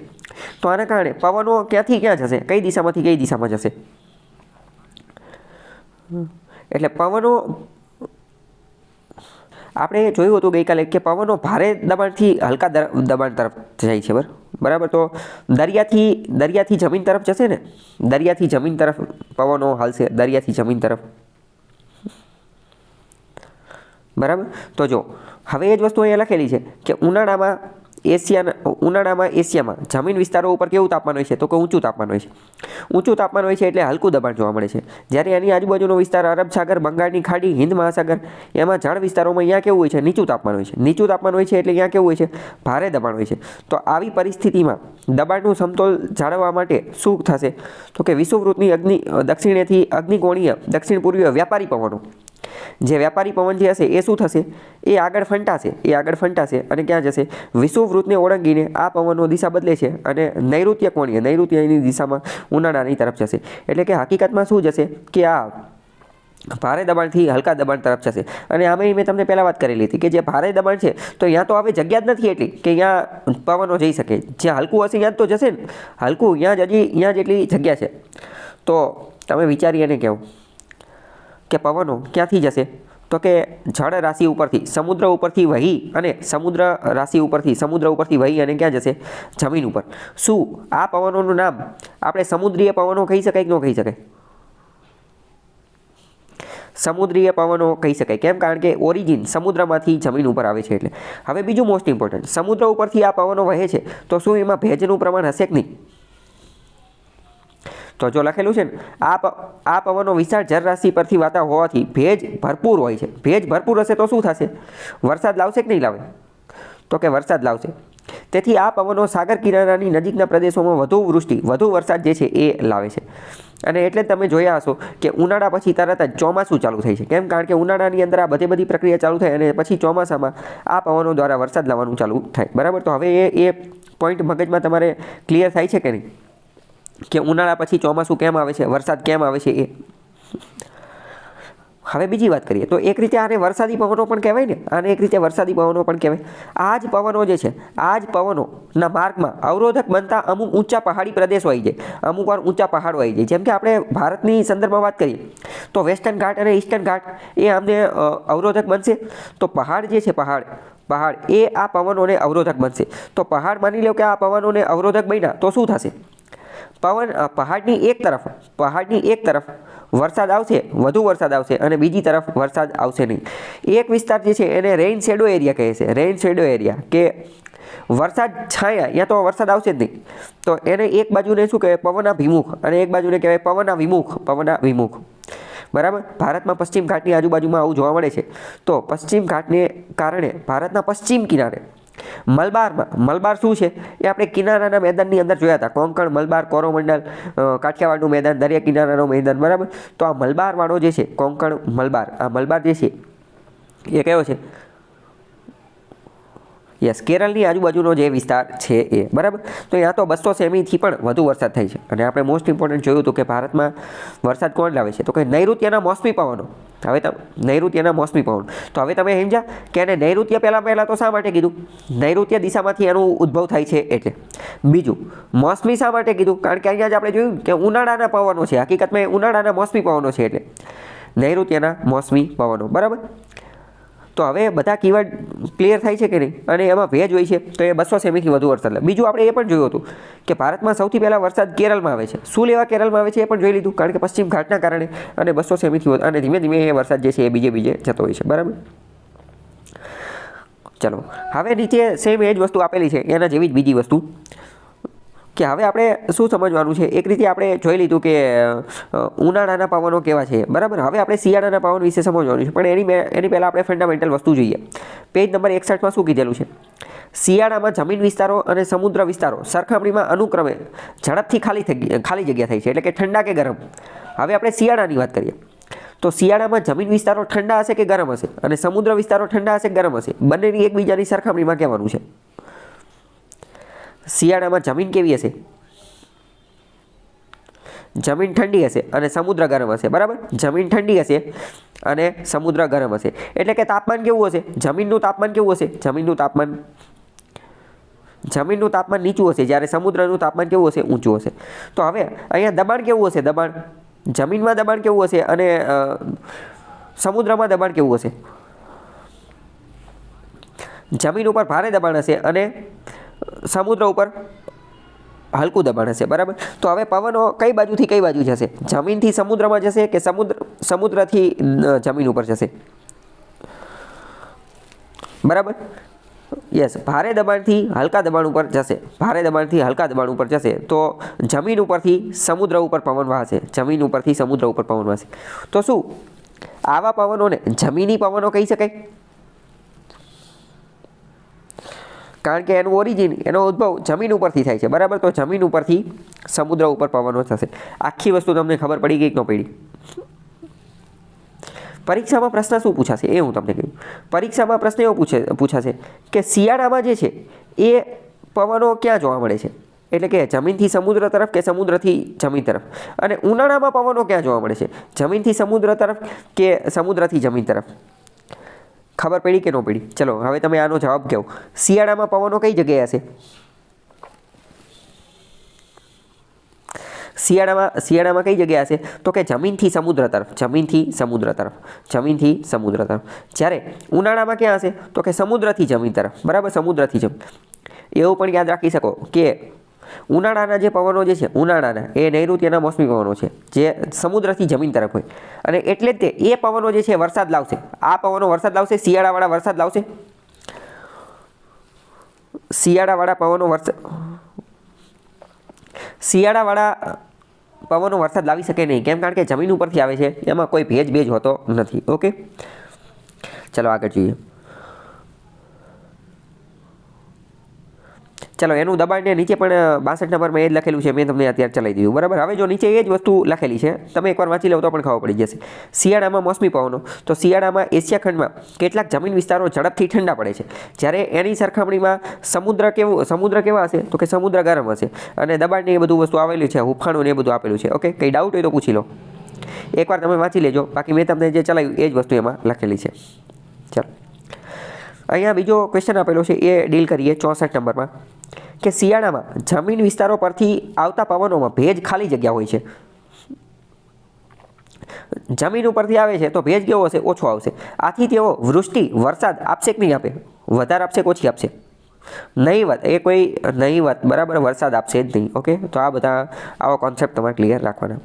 [SPEAKER 1] તો આના કારણે પવનો ક્યાંથી ક્યાં જશે? કઈ દિશામાંથી કઈ દિશામાં જશે? એટલે પવનો, આપણે જોયું હતું ગઈકાલે કે પવનો ભારે દબાણથી હલકા દબાણ તરફ જાય છે. બરાબર, તો દરિયાથી જમીન તરફ જશે ને, દરિયાથી જમીન તરફ પવનો હાલશે, દરિયાથી જમીન તરફ. બરાબર. તો જો હવે એ જ વસ્તુ અહીંયા લખેલી છે કે ઉનાળામાં એશિયામાં જમીન વિસ્તારો ઉપર કેવું તાપમાન હોય છે? તો કે ઊંચું તાપમાન હોય છે. ઊંચું તાપમાન હોય છે એટલે હલકું દબાણ જોવા મળે છે. જ્યારે એની આજુબાજુનો વિસ્તાર અરબ સાગર, બંગાળની ખાડી, હિન્દ મહાસાગર, એમાં જળ વિસ્તારોમાં અહીંયા કેવું હોય છે? નીચું તાપમાન હોય છે. નીચું તાપમાન હોય છે એટલે અહીંયા કેવું હોય છે? ભારે દબાણ હોય છે. તો આવી પરિસ્થિતિમાં દબાણનું સમતોલ જાળવવા માટે શું થશે? તો કે વિષુવવૃત્તની દક્ષિણેથી અગ્નિકોણીય દક્ષિણ પૂર્વીય વ્યાપારી પવનો, જે વ્યાપારી પવન જે હશે એ શું થશે? એ આગળ ફંટાશે અને ક્યાં જશે? વિષુવવૃત્તને ઓળંગીને આ પવનનો દિશા બદલે છે અને નૈઋત્યની દિશામાં ઉનાળાની તરફ જશે. એટલે કે હકીકતમાં શું જશે કે આ ભારે દબાણથી હલકા દબાણ તરફ જશે. અને આમાં મેં તમને પહેલાં વાત કરેલી હતી કે જે ભારે દબાણ છે તો અહીંયા તો હવે જગ્યા જ નથી એટલી કે અહીંયા પવનો જઈ શકે. જ્યાં હલકું હશે ત્યાં તો જશે ને. હલકું અહીંયા જેટલી જગ્યા છે. તો તમે વિચારી અને કહો કે પવનો ક્યાંથી જશે? તો કે જળ રાશિ ઉપરથી સમુદ્ર ઉપરથી વહી અને સમુદ્ર ઉપરથી વહી અને ક્યાં જશે? જમીન ઉપર. શું આ પવનોનું નામ આપણે સમુદ્રીય પવનો કહી શકાય કે ન કહી શકાય? સમુદ્રીય પવનો કહી શકાય. કેમ? કારણ કે ઓરિજિન સમુદ્રમાંથી જમીન ઉપર આવે છે એટલે. હવે બીજું મોસ્ટ ઇમ્પોર્ટન્ટ, સમુદ્ર ઉપરથી આ પવનો વહે છે તો શું એમાં ભેજનું પ્રમાણ હશે કે નહીં? તો જો લખેલું છે ને આ પવનો વિશાળ જળરાશિ પરથી વાતા હોવાથી ભેજ ભરપૂર હોય છે. ભેજ ભરપૂર હશે તો શું થશે? વરસાદ લાવશે કે નહીં લાવે? તો કે વરસાદ લાવશે. તેથી આ પવનો સાગર કિનારાની નજીકના પ્રદેશોમાં વધુ વરસાદ જે છે એ લાવે છે. અને એટલે તમે જોયા હશો કે ઉનાળા પછી તરત જ ચોમાસું ચાલુ થાય છે. કેમ? કારણ કે ઉનાળાની અંદર આ બધી પ્રક્રિયા ચાલુ થાય અને પછી ચોમાસામાં આ પવનો દ્વારા વરસાદ લાવવાનું ચાલુ થાય. બરાબર. તો હવે એ પોઈન્ટ મગજમાં તમારે ક્લિયર થાય છે કે નહીં કે ઉનાળા પછી ચોમાસું કેમ આવે છે, વરસાદ કેમ આવે છે એ. હવે બીજી વાત કરીએ તો એક રીતે આને વરસાદી પવનો પણ કહેવાય ને. આ જ પવનો જે છે, આ જ પવનોના માર્ગમાં અવરોધક બનતા અમુક ઊંચા પહાડી પ્રદેશો આવી જાય, અમુક વાર ઊંચા પહાડો આવી જાય. જેમ કે આપણે ભારતની સંદર્ભમાં વાત કરીએ તો વેસ્ટર્ન ઘાટ અને ઈસ્ટર્ન ઘાટ એ આમને અવરોધક બનશે. તો પહાડ જે છે પહાડ એ આ પવનોને અવરોધક બનશે. તો પહાડ માની લો કે આ પવનોને અવરોધક બન્યા તો શું થશે? પહાડની એક તરફ વરસાદ આવશે, વધુ વરસાદ આવશે અને બીજી તરફ વરસાદ આવશે નહીં. એક વિસ્તાર જે છે એને રેઇન શેડો એરિયા કહે છે. રેઇન શેડો એરિયા કે વરસાદ છાયા, ત્યાં તો વરસાદ આવશે જ નહીં. તો એને એક બાજુને શું કહેવાય? પવનાભિમુખ, અને એક બાજુને કહેવાય પવનાવિમુખ. બરાબર. ભારતમાં પશ્ચિમ ઘાટની આજુબાજુમાં આવું જોવા મળે છે. તો પશ્ચિમ ઘાટને કારણે ભારતના પશ્ચિમ કિનારે મલબાર શું છે એ આપણે કિનારાના મેદાનની અંદર જોયા હતા. કોંકણ, મલબાર, કોરોમંડલ, કાઠિયાવાડનું મેદાન, દરિયા કિનારાનું મેદાન. બરાબર. તો આ મલબારવાળો જે છે કોંકણ, મલબાર જે છે એ કયો છે? યસ, કેરળની આજુબાજુનો જે વિસ્તાર છે એ. બરાબર. તો ત્યાં તો 200 સેમીથી પણ વધુ વરસાદ થાય છે. અને આપણે મોસ્ટ ઇમ્પોર્ટન્ટ જોયું હતું કે ભારતમાં વરસાદ કોણ લાવે છે? તો કે નૈઋત્યના મોસમી પવનો. તો હવે તમે સમજ્યા કે એને નૈઋત્ય પહેલાં તો શા માટે કીધું? નૈઋત્ય દિશામાંથી એનું ઉદ્ભવ થાય છે એટલે. બીજું, મોસમી શા માટે કીધું? કારણ કે અહીંયા જ આપણે જોયું કે ઉનાળાના પવનો છે. હકીકતમાં ઉનાળાના મોસમી પવનો છે એટલે નૈઋત્યના મોસમી પવનો. બરાબર. તો હવે બધા કીવર્ડ ક્લિયર થાય છે કે નહીં? અને એમાં ભેજ હોય છે તો એ 200 સેમીથી વધુ વરસાદ લાવે. બીજું આપણે એ પણ જોયું હતું કે ભારતમાં સૌથી પહેલાં વરસાદ કેરળમાં આવે છે. શું લેવા કેરળમાં આવે છે એ પણ જોઈ લીધું. કારણ કે પશ્ચિમ ઘાટના કારણે અને 200 સેમીથી વધુ અને ધીમે ધીમે એ વરસાદ જે છે એ બીજે જતો હોય છે. બરાબર. ચલો હવે નીચે સેમ એ જ વસ્તુ આપેલી છે, એના જેવી જ બીજી વસ્તુ કે હવે આપણે શું સમજવાનું છે? એક રીતે આપણે જોઈ લીધું કે ઉનાળાના પવનો કેવા છે. બરાબર. હવે આપણે શિયાળાના પવન વિશે સમજવાનું છે. પણ એની પહેલાં આપણે ફંડામેન્ટલ વસ્તુ જોઈએ. પેજ નંબર 61માં શું કીધેલું છે? શિયાળામાં જમીન વિસ્તારો અને સમુદ્ર વિસ્તારો સરખામણીમાં અનુક્રમે ઝડપથી ખાલી જગ્યા થાય છે. એટલે કે ઠંડા કે ગરમ. હવે આપણે શિયાળાની વાત કરીએ તો શિયાળામાં જમીન વિસ્તારો ઠંડા હશે કે ગરમ હશે? અને સમુદ્ર વિસ્તારો ઠંડા હશે કે ગરમ હશે? બંનેની એકબીજાની સરખામણીમાં કહેવાનું છે. શિયાળામાં જમીન કેવી હશે? જમીન ઠંડી હશે અને સમુદ્ર ગરમ હશે. બરાબર. જમીન ઠંડી હશે અને સમુદ્ર ગરમ હશે. એટલે કે તાપમાન કેવું હશે? જમીનનું તાપમાન કેવું હશે? જમીનનું તાપમાન નીચું હશે, જ્યારે સમુદ્રનું તાપમાન કેવું હશે? ઊંચું હશે. તો હવે અહીંયા દબાણ કેવું હશે? જમીનમાં દબાણ કેવું હશે અને સમુદ્રમાં દબાણ કેવું હશે? જમીન ઉપર ભારે દબાણ હશે અને સમુદ્ર ઉપર હલકું દબાણ હશે. બરાબર. તો હવે પવનો કઈ બાજુથી કઈ બાજુ જશે? જમીનથી સમુદ્રમાં જશે કે સમુદ્રથી જમીન ઉપર જશે? બરાબર. યસ, ભારે દબાણથી હલકા દબાણ ઉપર જશે, ભારે દબાણથી હલકા દબાણ ઉપર જશે તો જમીન ઉપરથી સમુદ્ર ઉપર પવન વહાશે, જમીન ઉપરથી સમુદ્ર ઉપર પવન વહાશે. તો શું આવા પવનોને જમીની પવનો કહી શકાય? કારણ કે એનું ઓરિજિન, એનો ઉદ્ભવ જમીન ઉપરથી થાય છે, બરાબર. તો જમીન ઉપરથી સમુદ્ર ઉપર પવનો થશે. આખી વસ્તુ તમને ખબર પડી ગઈ કે ન પડી? પરીક્ષામાં પ્રશ્ન શું પૂછાશે એ હું તમને કહ્યું. પરીક્ષામાં પ્રશ્ન એવો પૂછાશે કે શિયાળામાં જે છે એ પવનો ક્યાં જોવા મળે છે, એટલે કે જમીનથી સમુદ્ર તરફ કે સમુદ્રથી જમીન તરફ. અને ઉનાળામાં પવનો ક્યાં જોવા મળે છે, જમીનથી સમુદ્ર તરફ કે સમુદ્રથી જમીન તરફ. ખબર પડી કે ન પડી? ચલો હવે તમે આનો જવાબ કહો. શિયાળામાં પવનો કઈ જગ્યાએ હશે? શિયાળામાં કઈ જગ્યાએ હશે? તો કે જમીનથી સમુદ્ર તરફ, જમીનથી સમુદ્ર તરફ, જમીનથી સમુદ્ર તરફ. જ્યારે ઉનાળામાં ક્યાં હશે? તો કે સમુદ્રથી જમીન તરફ, બરાબર, સમુદ્રથી જમીન. એવું પણ યાદ રાખી શકો કે ઉનાળાના જે પવનો જે છે, ઉનાળાના એ નૈઋત્યના મોસમી પવનો છે જે સમુદ્રથી જમીન તરફ હોય. અને એટલે જ તે એ પવનો જે છે વરસાદ લાવશે. આ પવનો વરસાદ લાવશે, શિયાળાવાળા વરસાદ લાવશે. શિયાળાવાળા પવનો વરસાદ લાવી શકે નહીં. કેમ? કારણ કે જમીન ઉપરથી આવે છે, એમાં કોઈ ભેજ હોતો નથી. ઓકે, ચલો આગળ જોઈએ. ચલો એનું દબાણ ને નીચે પણ 62 નંબરમાં એ જ લખેલું છે, મેં તમને અત્યારે ચલાવી દીધું, બરાબર. હવે જો નીચે એ જ વસ્તુ લખેલી છે, તમે એકવાર વાંચી લો તો પણ ખબર પડી જશે. શિયાળામાં મોસમી પવનો. તો શિયાળામાં એશિયા ખંડમાં કેટલાક જમીન વિસ્તારો ઝડપથી ઠંડા પડે છે, જ્યારે એની સરખામણીમાં સમુદ્ર કેવા હશે? તો કે સમુદ્ર ગરમ હશે. અને દબાણ ને એ બધું વસ્તુ આવેલું છે, હુફાણું ને એ બધું આપેલું છે. ઓકે, કંઈ ડાઉટ હોય તો પૂછી લો, એકવાર તમે વાંચી લેજો. બાકી મેં તમને જે ચલાવ્યું એ જ વસ્તુ એમાં લખેલી છે. ચાલો અહીંયા બીજો ક્વેશ્ચન આપેલો છે, એ ડીલ કરીએ 64 નંબરમાં. કે શિયાળામાં જમીન વિસ્તારો પરથી આવતા પવનોમાં ભેજ ખાલી જગ્યા હોય છે. જમીન ઉપરથી આવે છે તો ભેજ કેવો હશે? ઓછો આવશે. આથી તેઓ વૃષ્ટિ, વરસાદ આપશે કે નહીં આપે? વધારે આપશે કે ઓછી આપશે? નહીવત. એ કોઈ નહીવત, બરાબર, વરસાદ આપશે જ નહીં. ઓકે, તો આ બધા આવા કોન્સેપ્ટ તમારે ક્લિયર રાખવાના.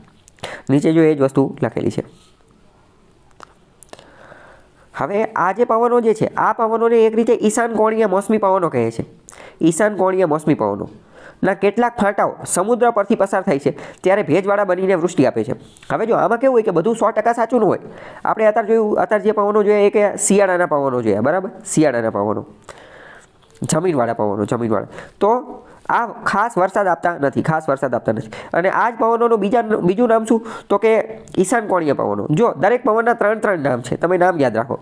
[SPEAKER 1] નીચે જો એ જ વસ્તુ લખેલી છે. હવે આ જે પવનો જે છે, આ પવનોને એક રીતે ઈશાન કોણીય મોસમી પવનો કહે છે. ઈશાન કોણીય મોસમી પવનો ના કેટલાક ફાંટાઓ સમુદ્ર પરથી પસાર થાય છે ત્યારે ભેજવાળા બનીને વૃષ્ટિ આપે છે. હવે જો આમાં કેવું હોય કે બધું 100% સાચું ન હોય. આપણે અત્યારે જોયું, અત્યારે જે પવનો જોઈએ એ કે શિયાળાના પવનો જોયા, બરાબર, શિયાળાના પવનો, જમીનવાળા પવનો, જમીનવાળા. તો આ ખાસ વરસાદ આપતા નથી. અને આ જ પવનોનું બીજું નામ શું? તો કે ઈશાન કોણીય પવનો. જો દરેક પવનના 3 નામ છે, તમે નામ યાદ રાખો.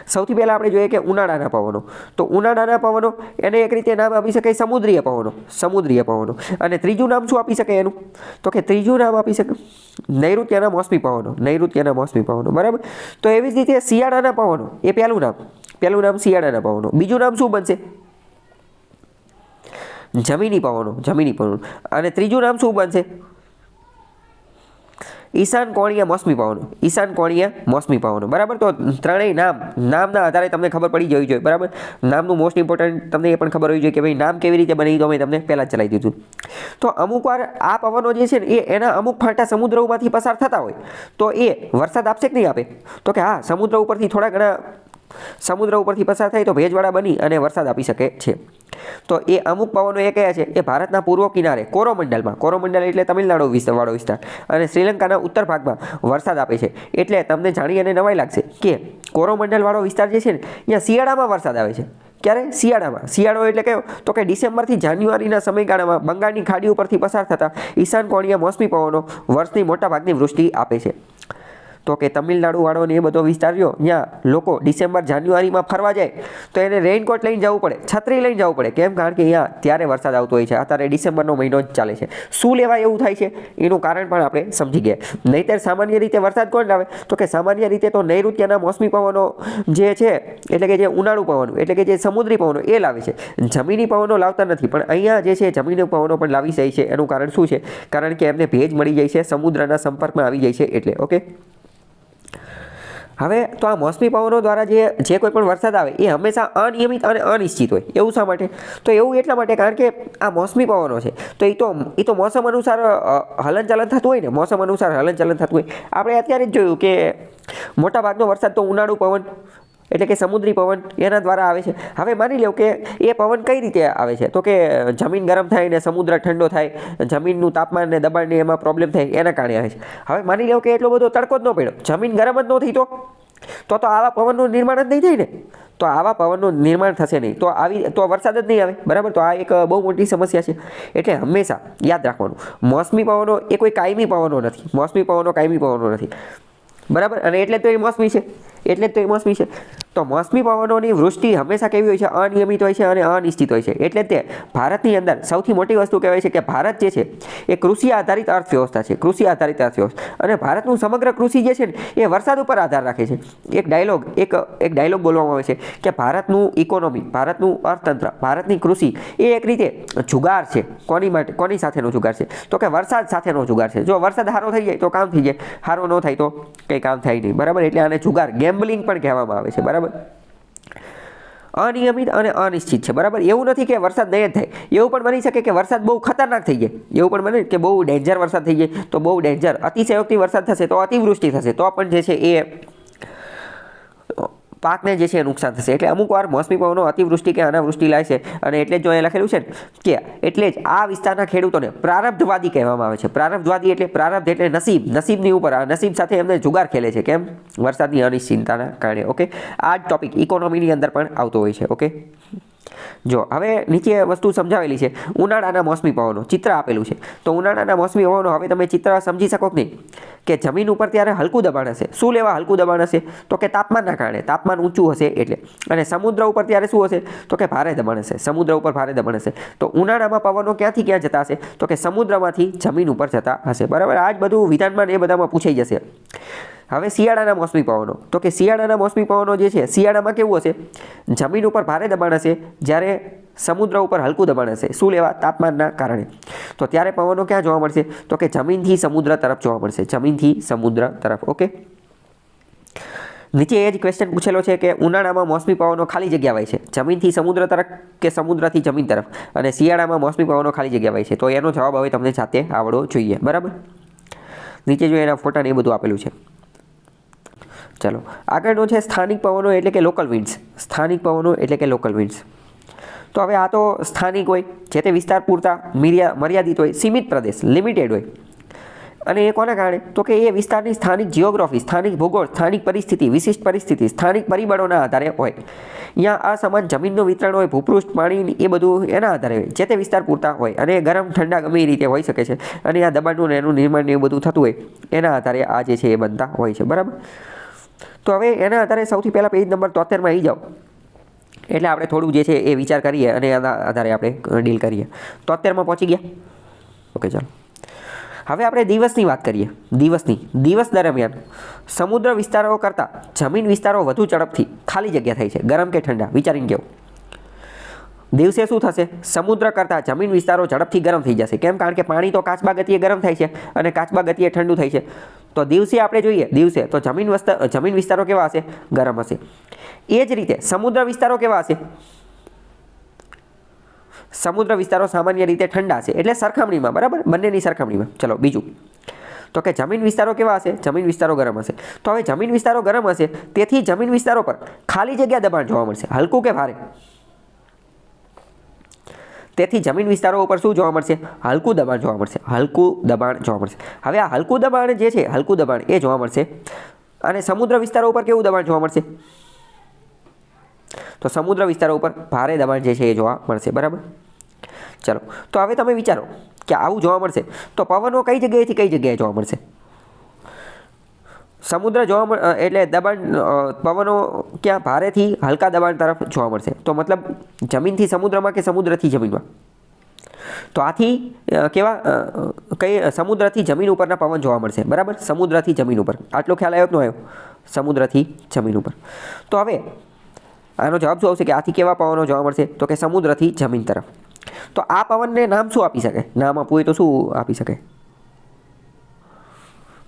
[SPEAKER 1] સૌથી પહેલાં આપણે જોઈએ કે ઉનાળાના પવનો. તો ઉનાળાના પવનો એને એક રીતે નામ આપી શકાય સમુદ્રીય પવનો. અને ત્રીજું નામ શું આપી શકાય એનું? તો કે ત્રીજું નામ આપી શકાય નૈઋત્યના મોસમી પવનો, બરાબર. તો એવી જ રીતે શિયાળાના પવનો એ પહેલું નામ શિયાળાના પવનો. બીજું નામ શું બનશે? જમીની પવનો. અને ત્રીજું નામ શું બનશે? ઈશાન કોણીય મોસમી પવનો, બરાબર. તો ત્રણેય નામના આધારે તમને ખબર પડી જવી જોઈએ, બરાબર. નામનું મોસ્ટ ઇમ્પોર્ટન્ટ તમને એ પણ ખબર હોવી જોઈએ કે ભાઈ નામ કેવી રીતે બની, તો મેં તમને પહેલાં જ ચલાવી દીધું. તો અમુક વાર આ પવનો જે છે ને એ એના અમુક ફાંટા સમુદ્રમાંથી પસાર થતા હોય તો એ વરસાદ આપશે કે નહીં આપે? તો કે હા, સમુદ્ર ઉપરથી પસાર થાય તો ભેજવાળા બની અને વરસાદ આપી શકે છે. તો એ અમુક પવનો એ કયા છે? એ ભારતના પૂર્વ કિનારે કોરોમંડલ એટલે તમિલનાડુ વાળો વિસ્તાર અને શ્રીલંકાના ઉત્તર ભાગમાં વરસાદ આપે છે. એટલે તમને જાણી અને નવાઈ લાગશે કે કોરોમંડલ વાળો વિસ્તાર જે છે ને ત્યાં શિયાળામાં વરસાદ આવે છે. ક્યારે? શિયાળો એટલે કયો? તો કે ડિસેમ્બરથી જાન્યુઆરીના સમયગાળામાં બંગાળની ખાડી ઉપરથી પસાર થતા ઈશાન કોણીય મોસમી પવનો વર્ષની મોટા ભાગની વૃષ્ટિ આપે છે. તો કે તમિલનાડુ વાળો ને એ બધો વિસ્તાર રહ્યો, ત્યાં લોકો ડિસેમ્બર જાન્યુઆરીમાં ફરવા જાય તો એને રેઇનકોટ લઈને જવું પડે, છત્રી લઈને જવું પડે. કેમ? કારણ કે અહીંયા ત્યારે વરસાદ આવતો હોય છે. અત્યારે ડિસેમ્બરનો મહિનો જ ચાલે છે. શું લેવા એવું થાય છે એનું કારણ પણ આપણે સમજી ગયા. નહીંતર સામાન્ય રીતે વરસાદ કોણ લાવે? તો કે સામાન્ય રીતે તો નૈઋત્યના મોસમી પવનો જે છે, એટલે કે જે ઉનાળુ પવનો, એટલે કે જે સમુદ્રી પવનો એ લાવે છે. જમીની પવનો લાવતા નથી. પણ અહીંયા જે છે જમીની પવનો પણ લાવી જાય છે. એનું કારણ શું છે? કારણ કે એમને ભેજ મળી જાય છે, સમુદ્રના સંપર્કમાં આવી જાય છે એટલે. ઓકે, હવે તો આ મોસમી પવનો દ્વારા જે કોઈ પણ વરસાદ આવે એ હંમેશા અનિયમિત અને અનિશ્ચિત હોય. એવું શા માટે? તો એવું એટલા માટે કારણ કે આ મોસમી પવનો છે તો એ તો મોસમ અનુસાર હલનચલન થતું હોય. આપણે અત્યારે જ જોયું કે મોટાભાગનો વરસાદ તો ઉનાળુ પવન એટલે કે સમુદ્રી પવન એના દ્વારા આવે છે. હવે માની લો કે એ પવન કઈ રીતે આવે છે, તો કે જમીન ગરમ થાય ને સમુદ્ર ઠંડો થાય, જમીનનું તાપમાન ને દબાણ ને એમાં પ્રોબ્લેમ થાય એના કારણે આવે છે. હવે માની લો કે એટલો બધો તડકો જ ન પડ્યો, જમીન ગરમ જ ન થઈ, તો આવા પવનનું નિર્માણ જ નહીં થાય ને, તો આવા પવનનું નિર્માણ થશે નહીં, તો વરસાદ જ નહીં આવે, બરાબર. તો આ એક બહુ મોટી સમસ્યા છે. એટલે હંમેશા યાદ રાખવાનું, મોસમી પવનો એ કોઈ કાયમી પવનો નથી, મોસમી પવનો કાયમી પવનો નથી, બરાબર. અને એટલે તો એ મોસમી છે, તો મોસમી પવનોની વૃષ્ટિ હંમેશા કેવી હોય છે, અનિયમિત હોય છે અને અનિશ્ચિત હોય છે. એટલે તે ભારતની અંદર સૌથી મોટી વસ્તુ કહેવાય છે કે ભારત જે છે એ કૃષિ આધારિત અર્થવ્યવસ્થા છે, અને ભારતનું સમગ્ર કૃષિ જે છે ને એ વરસાદ ઉપર આધાર રાખે છે. એક ડાયલોગ બોલવામાં આવે છે કે ભારતનું ઇકોનોમી, ભારતનું અર્થતંત્ર, ભારતની કૃષિ એ એક રીતે જુગાર છે. કોની સાથેનો જુગાર છે, તો કે વરસાદ સાથેનો જુગાર છે. જો વરસાદ સારો થઈ જાય તો કામ થઈ જાય, સારો ન થાય તો કંઈ કામ થાય નહીં, બરાબર. એટલે આને જુગાર, ગેમ્બલિંગ પણ કહેવામાં આવે છે, બરાબર. અનિયમિત અને અનિશ્ચિત છે, બરાબર. એવું નથી કે વરસાદ નહીં જ થાય, એવું પણ બની શકે કે વરસાદ બહુ ખતરનાક થઈ જાય, એવું પણ બને કે બહુ ડેન્જર વરસાદ થઈ જાય, તો બહુ ડેન્જર અતિશયોક્તિ વરસાદ થશે, તો અતિવૃષ્ટિ થશે, તો પણ જે છે એ પાકને જે છે એ નુકસાન થશે. એટલે અમુક વાર મોસમી પવનો અતિવૃષ્ટિ કે અનાવૃષ્ટિ લાવે છે, અને એટલે જ જો અહીંયા લખેલું છે ને કે એટલે જ આ વિસ્તારના ખેડૂતોને પ્રારબ્ધવાદી કહેવામાં આવે છે. પ્રારબ્ધવાદી એટલે પ્રારબ્ધ એટલે નસીબની ઉપર, આ નસીબ સાથે એમને જુગાર ખેલે છે. કેમ? વરસાદની અનિશ્ચિતતાના કારણે. ઓકે, આ જ ટોપિક ઇકોનોમીની અંદર પણ આવતો હોય છે. ઓકે, જો હવે નીચે વસ્તુ સમજાવેલી છે, ઉનાળાના મોસમી પવનો, ચિત્ર આપેલું છે. તો ઉનાળાના મોસમી પવનો, હવે તમે ચિત્ર સમજી શકો કે નહીં, કે જમીન ઉપર ત્યારે હલકું દબાણ હશે. શું લેવા હલકું દબાણ હશે, તો કે તાપમાનના કારણે, તાપમાન ઊંચું હશે એટલે. અને સમુદ્ર ઉપર ત્યારે શું હશે, તો કે ભારે દબાણ હશે, સમુદ્ર ઉપર ભારે દબાણ હશે. તો ઉનાળામાં પવનો ક્યાંથી ક્યાં જતા હશે, તો કે સમુદ્રમાંથી જમીન ઉપર જતા હશે, બરાબર. આ જ બધું વિધાનમાં એ બધામાં પૂછાઈ જશે. હવે શિયાળાના મોસમી પવનો, તો કે શિયાળાના મોસમી પવનો જે છે, શિયાળામાં કેવું હશે, જમીન ઉપર ભારે દબાણ હશે, જ્યારે સમુદ્ર ઉપર હલકું દબાણ હશે. શું લેવા? તાપમાનના કારણે. તો ત્યારે પવનો ક્યાં જોવા મળશે, તો કે જમીનથી સમુદ્ર તરફ જોવા મળશે, જમીનથી સમુદ્ર તરફ. ઓકે, નીચે એ જ ક્વેશ્ચન પૂછેલો છે કે ઉનાળામાં મોસમી પવનો ખાલી જગ્યા હોય છે, જમીનથી સમુદ્ર તરફ કે સમુદ્રથી જમીન તરફ, અને શિયાળામાં મોસમી પવનો ખાલી જગ્યા હોય છે. તો એનો જવાબ હવે તમને જાતે આવડવો જોઈએ, બરાબર. નીચે જો એના ફોટા ને એ બધું આપેલું છે. ચાલો આગળનો છે સ્થાનિક પવનો એટલે કે લોકલ વિન્ડ્સ. સ્થાનિક પવનો એટલે કે લોકલ વિન્ડ્સ. તો હવે આ તો સ્થાનિક હોય, જે તે વિસ્તાર પૂરતા મર્યાદિત હોય, સીમિત પ્રદેશ, લિમિટેડ હોય. અને એ કોના કારણે, તો કે એ વિસ્તારની સ્થાનિક જિયોગ્રાફી, સ્થાનિક ભૂગોળ, સ્થાનિક પરિસ્થિતિ, વિશિષ્ટ પરિસ્થિતિ, સ્થાનિક પરિબળોના આધારે હોય. અહીંયા અસમાન જમીનનું વિતરણ હોય, ભૂપૃષ્ઠ, પાણી, એ બધું એના આધારે હોય, જે તે વિસ્તાર પૂરતા હોય. અને ગરમ ઠંડા ગમે એ રીતે હોઈ શકે છે. અને આ દબાણનું એનું નિર્માણ એ બધું થતું હોય, એના આધારે આ જે છે એ બનતા હોય છે, બરાબર. તો હવે એના આધારે સૌથી પહેલાં પેજ નંબર 73માં આવી જાઓ, એટલે આપણે થોડું જે છે એ વિચાર કરીએ અને એના આધારે આપણે ડીલ કરીએ. 73માં પહોંચી ગયા. ઓકે, ચાલો હવે આપણે દિવસની વાત કરીએ. દિવસ દરમિયાન સમુદ્ર વિસ્તારો કરતાં જમીન વિસ્તારો વધુ ઝડપથી ખાલી જગ્યા થાય છે, ગરમ કે ઠંડા, વિચારીને કેવું. દિવસે શું થશે, સમુદ્ર કરતાં જમીન વિસ્તારો ઝડપથી ગરમ થઈ જશે. કેમ? કારણ કે પાણી તો કાચબા ગતિએ ગરમ થાય છે અને કાચબા ગતિએ ઠંડુ થાય છે. તો દિવસે આપણે જોઈએ, દિવસે તો જમીન વિસ્તારો કેવા હશે, ગરમ હશે. એ જ રીતે સમુદ્ર વિસ્તારો કેવા હશે, સમુદ્ર વિસ્તારો સામાન્ય રીતે ઠંડા છે. એટલે સરખામણીમાં, બરાબર, બંનેની સરખામણીમાં. ચલો બીજું, તો કે જમીન વિસ્તારો કેવા હશે, જમીન વિસ્તારો ગરમ હશે. તો હવે જમીન વિસ્તારો ગરમ હશે, તેથી જમીન વિસ્તારો પર ખાલી જગ્યા દબાણ જોવા મળશે, હલકું કે ભારે. તેથી જમીન વિસ્તારો ઉપર શું જોવા મળશે, હલકું દબાણ જોવા મળશે, હલકું દબાણ જોવા મળશે. હવે આ હલકું દબાણ જે છે, હલકું દબાણ એ જોવા મળશે. અને સમુદ્ર વિસ્તારો ઉપર કેવું દબાણ જોવા મળશે, તો સમુદ્ર વિસ્તારો ઉપર ભારે દબાણ જે છે એ જોવા મળશે, બરાબર. ચલો તો હવે તમે વિચારો કે આવું જોવા મળશે તો પવનો કઈ જગ્યાએથી કઈ જગ્યાએ જોવા મળશે. સમુદ્ર જોવા એટલે દબાણ, પવનો ક્યાં ભારેથી હલકા દબાણ તરફ જોવા મળશે. તો મતલબ જમીનથી સમુદ્રમાં કે સમુદ્રથી જમીનમાં. તો આથી કેવા કઈ સમુદ્રથી જમીન ઉપરના પવન જોવા મળશે, બરાબર. સમુદ્રથી જમીન ઉપર, આટલો ખ્યાલ આવ્યો કે ન આવ્યો, સમુદ્રથી જમીન ઉપર. તો હવે આનો જવાબ શું આવશે કે આથી કેવા પવનો જોવા મળશે, તો કે સમુદ્રથી જમીન તરફ. તો આ પવનને નામ શું આપી શકે, નામ આપવું હોય તો શું આપી શકે,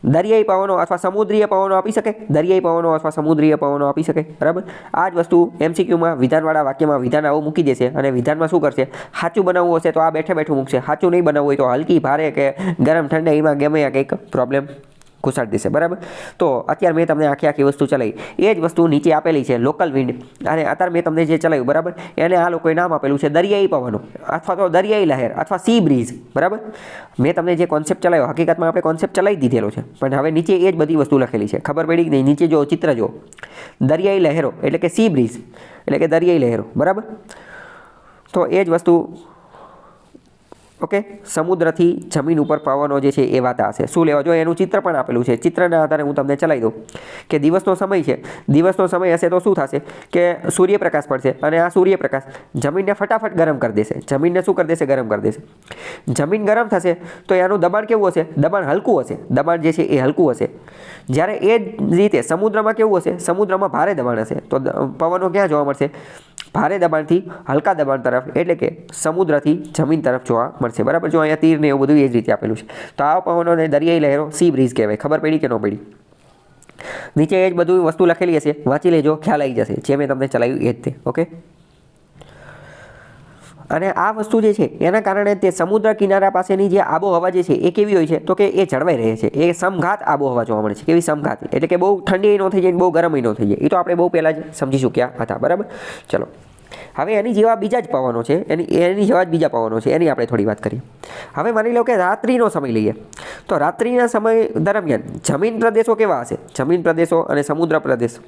[SPEAKER 1] દરિયાઈ પવનો અથવા સમુદ્રીય પવનો આપી શકે, દરિયાઈ પવનો અથવા સમુદ્રીય પવનો આપી શકે, બરાબર. આ જ વસ્તુ MCQમાં વિધાનવાળા વાક્યમાં વિધાન આવું મૂકી દેશે અને વિધાનમાં શું કરશે, સાચું બનાવવું હશે તો આ બેઠે બેઠું મૂકશે, સાચું નહીં બનાવવું હોય તો હલકી, ભારે કે ગરમ ઠંડા એમાં ગમે કંઈક પ્રોબ્લેમ ઘુસાડી દેશે, બરાબર. તો અત્યારે મેં તમને આખી વસ્તુ ચલાવી, એ જ વસ્તુ નીચે આપેલી છે લોકલ વિન્ડ, અને અત્યારે મેં તમને જે ચલાવ્યું, બરાબર, એને આ લોકોએ નામ આપેલું છે દરિયાઈ પવનો અથવા તો દરિયાઈ લહેર અથવા સી બ્રીઝ, બરાબર. મેં તમને જે કોન્સેપ્ટ ચલાવ્યો, હકીકતમાં આપણે કોન્સેપ્ટ ચલાવી દીધેલો છે, પણ હવે નીચે એ જ બધી વસ્તુ લખેલી છે. ખબર પડી કે નહીં? નીચે જો ચિત્ર જો, દરિયાઈ લહેરો એટલે કે સી બ્રીઝ એટલે કે દરિયાઈ લહેરો, બરાબર. તો એ જ વસ્તુ, ઓકે, સમુદ્રથી જમીન ઉપર પવનો જે છે એ વાતા હશે. શું લેવા? જો એનું ચિત્ર પણ આપેલું છે. ચિત્રના આધારે હું તમને ચલાવી દઉં કે દિવસનો સમય છે, દિવસનો સમય હશે તો શું થશે કે સૂર્યપ્રકાશ પડશે, અને આ સૂર્યપ્રકાશ જમીનને ફટાફટ ગરમ કરી દેશે. જમીનને શું કરી દેશે? ગરમ કરી દેશે. જમીન ગરમ થશે તો એનું દબાણ કેવું હશે? દબાણ હલકું હશે. દબાણ જે છે એ હલકું હશે. જ્યારે એ જ રીતે સમુદ્રમાં કેવું હશે? સમુદ્રમાં ભારે દબાણ હશે. તો પવનો ક્યાં જોવા મળશે? ભારે દબાણથી હલકા દબાણ તરફ, એટલે કે સમુદ્રથી જમીન તરફ જોવા મળશે, બરાબર. જો અહીંયા તીર ને એવું બધું એ જ રીતે આપેલું છે. તો આ પવનોને દરિયાઈ લહેરો સી બ્રીઝ કહેવાય. ખબર પડી કે ન પડી? નીચે એ જ બધું વસ્તુ લખેલી હશે, વાંચી લેજો, ખ્યાલ આવી જશે. જે મેં તમને ચલાવ્યું એ જ તે, ઓકે. અને આ વસ્તુ જે છે એના કારણે તે સમુદ્ર કિનારા પાસેની જે આબોહવા જે છે એ કેવી હોય છે? તો કે એ જળવાઈ રહે છે. એ સમઘાત આબોહવા જોવા મળે છે. કેવી સમઘાત? એટલે કે બહુ ઠંડી ન થઈ જાય, બહુ ગરમ ન થઈ જાય. એ તો આપણે બહુ પહેલાં જ સમજી ચૂક્યા હતા, બરાબર. ચલો, હવે એની જેવા બીજા જ પવનો છે, એની જેવા જ બીજા પવનો છે, એની આપણે થોડી વાત કરીએ. હવે માની લો કે રાત્રિનો સમય લઈએ, તો રાત્રિના સમય દરમિયાન જમીન પ્રદેશો કેવા હશે? જમીન પ્રદેશો અને સમુદ્ર પ્રદેશ.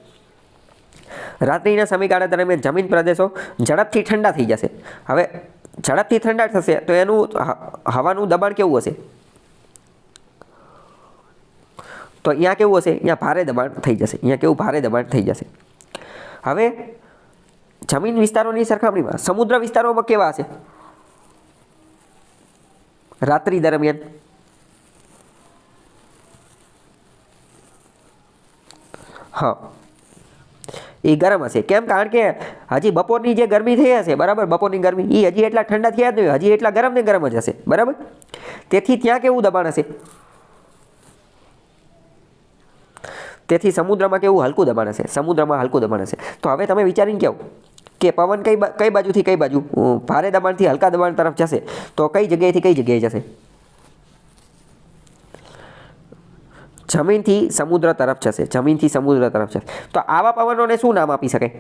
[SPEAKER 1] રાત્રિના સમયગાળા દરમિયાન જમીન પ્રદેશો ઝડપથી ઠંડા થઈ જશે. હવે ઝડપથી ઠંડા થશે તો એનું હવાનું દબાણ કેવું હશે? તો અહીંયા કેવું હશે? અહીંયા ભારે દબાણ થઈ જશે. અહીંયા કેવું? ભારે દબાણ થઈ જશે. હવે જમીન વિસ્તારોની સરખામણીમાં સમુદ્ર વિસ્તારોમાં કેવા હશે રાત્રિ દરમિયાન? હા, એ ગરમ હશે. કેમ? કારણ કે હજી બપોરની જે ગરમી થઈ હશે, બરાબર, બપોરની ગરમી એ હજી એટલા ઠંડા થયા જ નહીં, હજી એટલા ગરમ ને ગરમ જ હશે, બરાબર. તેથી ત્યાં કેવું દબાણ હશે? તેથી સમુદ્રમાં કેવું? હલકું દબાણ હશે. સમુદ્રમાં હલકું દબાણ હશે. તો હવે તમે વિચારીને કહો કે પવન કઈ બાજુથી કઈ બાજુ? ભારે દબાણથી હલકા દબાણ તરફ જશે તો કઈ જગ્યાએથી કઈ જગ્યાએ જશે? જમીનથી સમુદ્ર તરફ જશે. જમીનથી સમુદ્ર તરફ જશે. તો આવા પવનોને શું નામ આપી શકાય?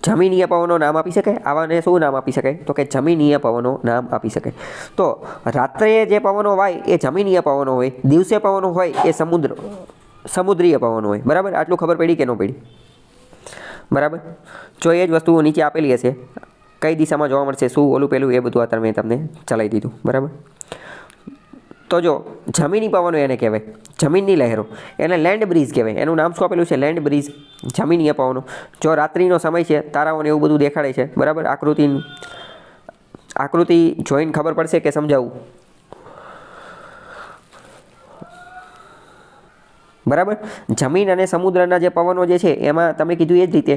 [SPEAKER 1] જમીનીય પવનો નામ આપી શકાય. આવાને શું નામ આપી શકાય? તો કે જમીનીય પવનો નામ આપી શકાય. તો રાત્રે જે પવનો હોય એ જમીનીય પવનો હોય, દિવસે પવનો હોય એ સમુદ્રીય પવનો હોય, બરાબર. આટલું ખબર પડી કે ન પડી? બરાબર. જો એ જ વસ્તુઓ નીચે આપેલી હશે, કઈ દિશામાં જોવા મળશે, શું ઓલું પેલું, એ બધું અત્યારે મેં તમને ચલાવી દીધું, બરાબર. તો જો જમીની પવનો એને કહેવાય, જમીનની લહેરો, એને લેન્ડ બ્રીઝ કહેવાય. એનું નામ શું આપેલું છે? Land breeze. જમીનીય પવનો. જો રાત્રિનો સમય છે, તારાઓને એવું બધું દેખાડે છે, બરાબર. આકૃતિ જોઈને ખબર પડશે કે સમજાવું? બરાબર. જમીન અને સમુદ્રના જે પવનો જે છે એમાં તમે કીધું એ જ રીતે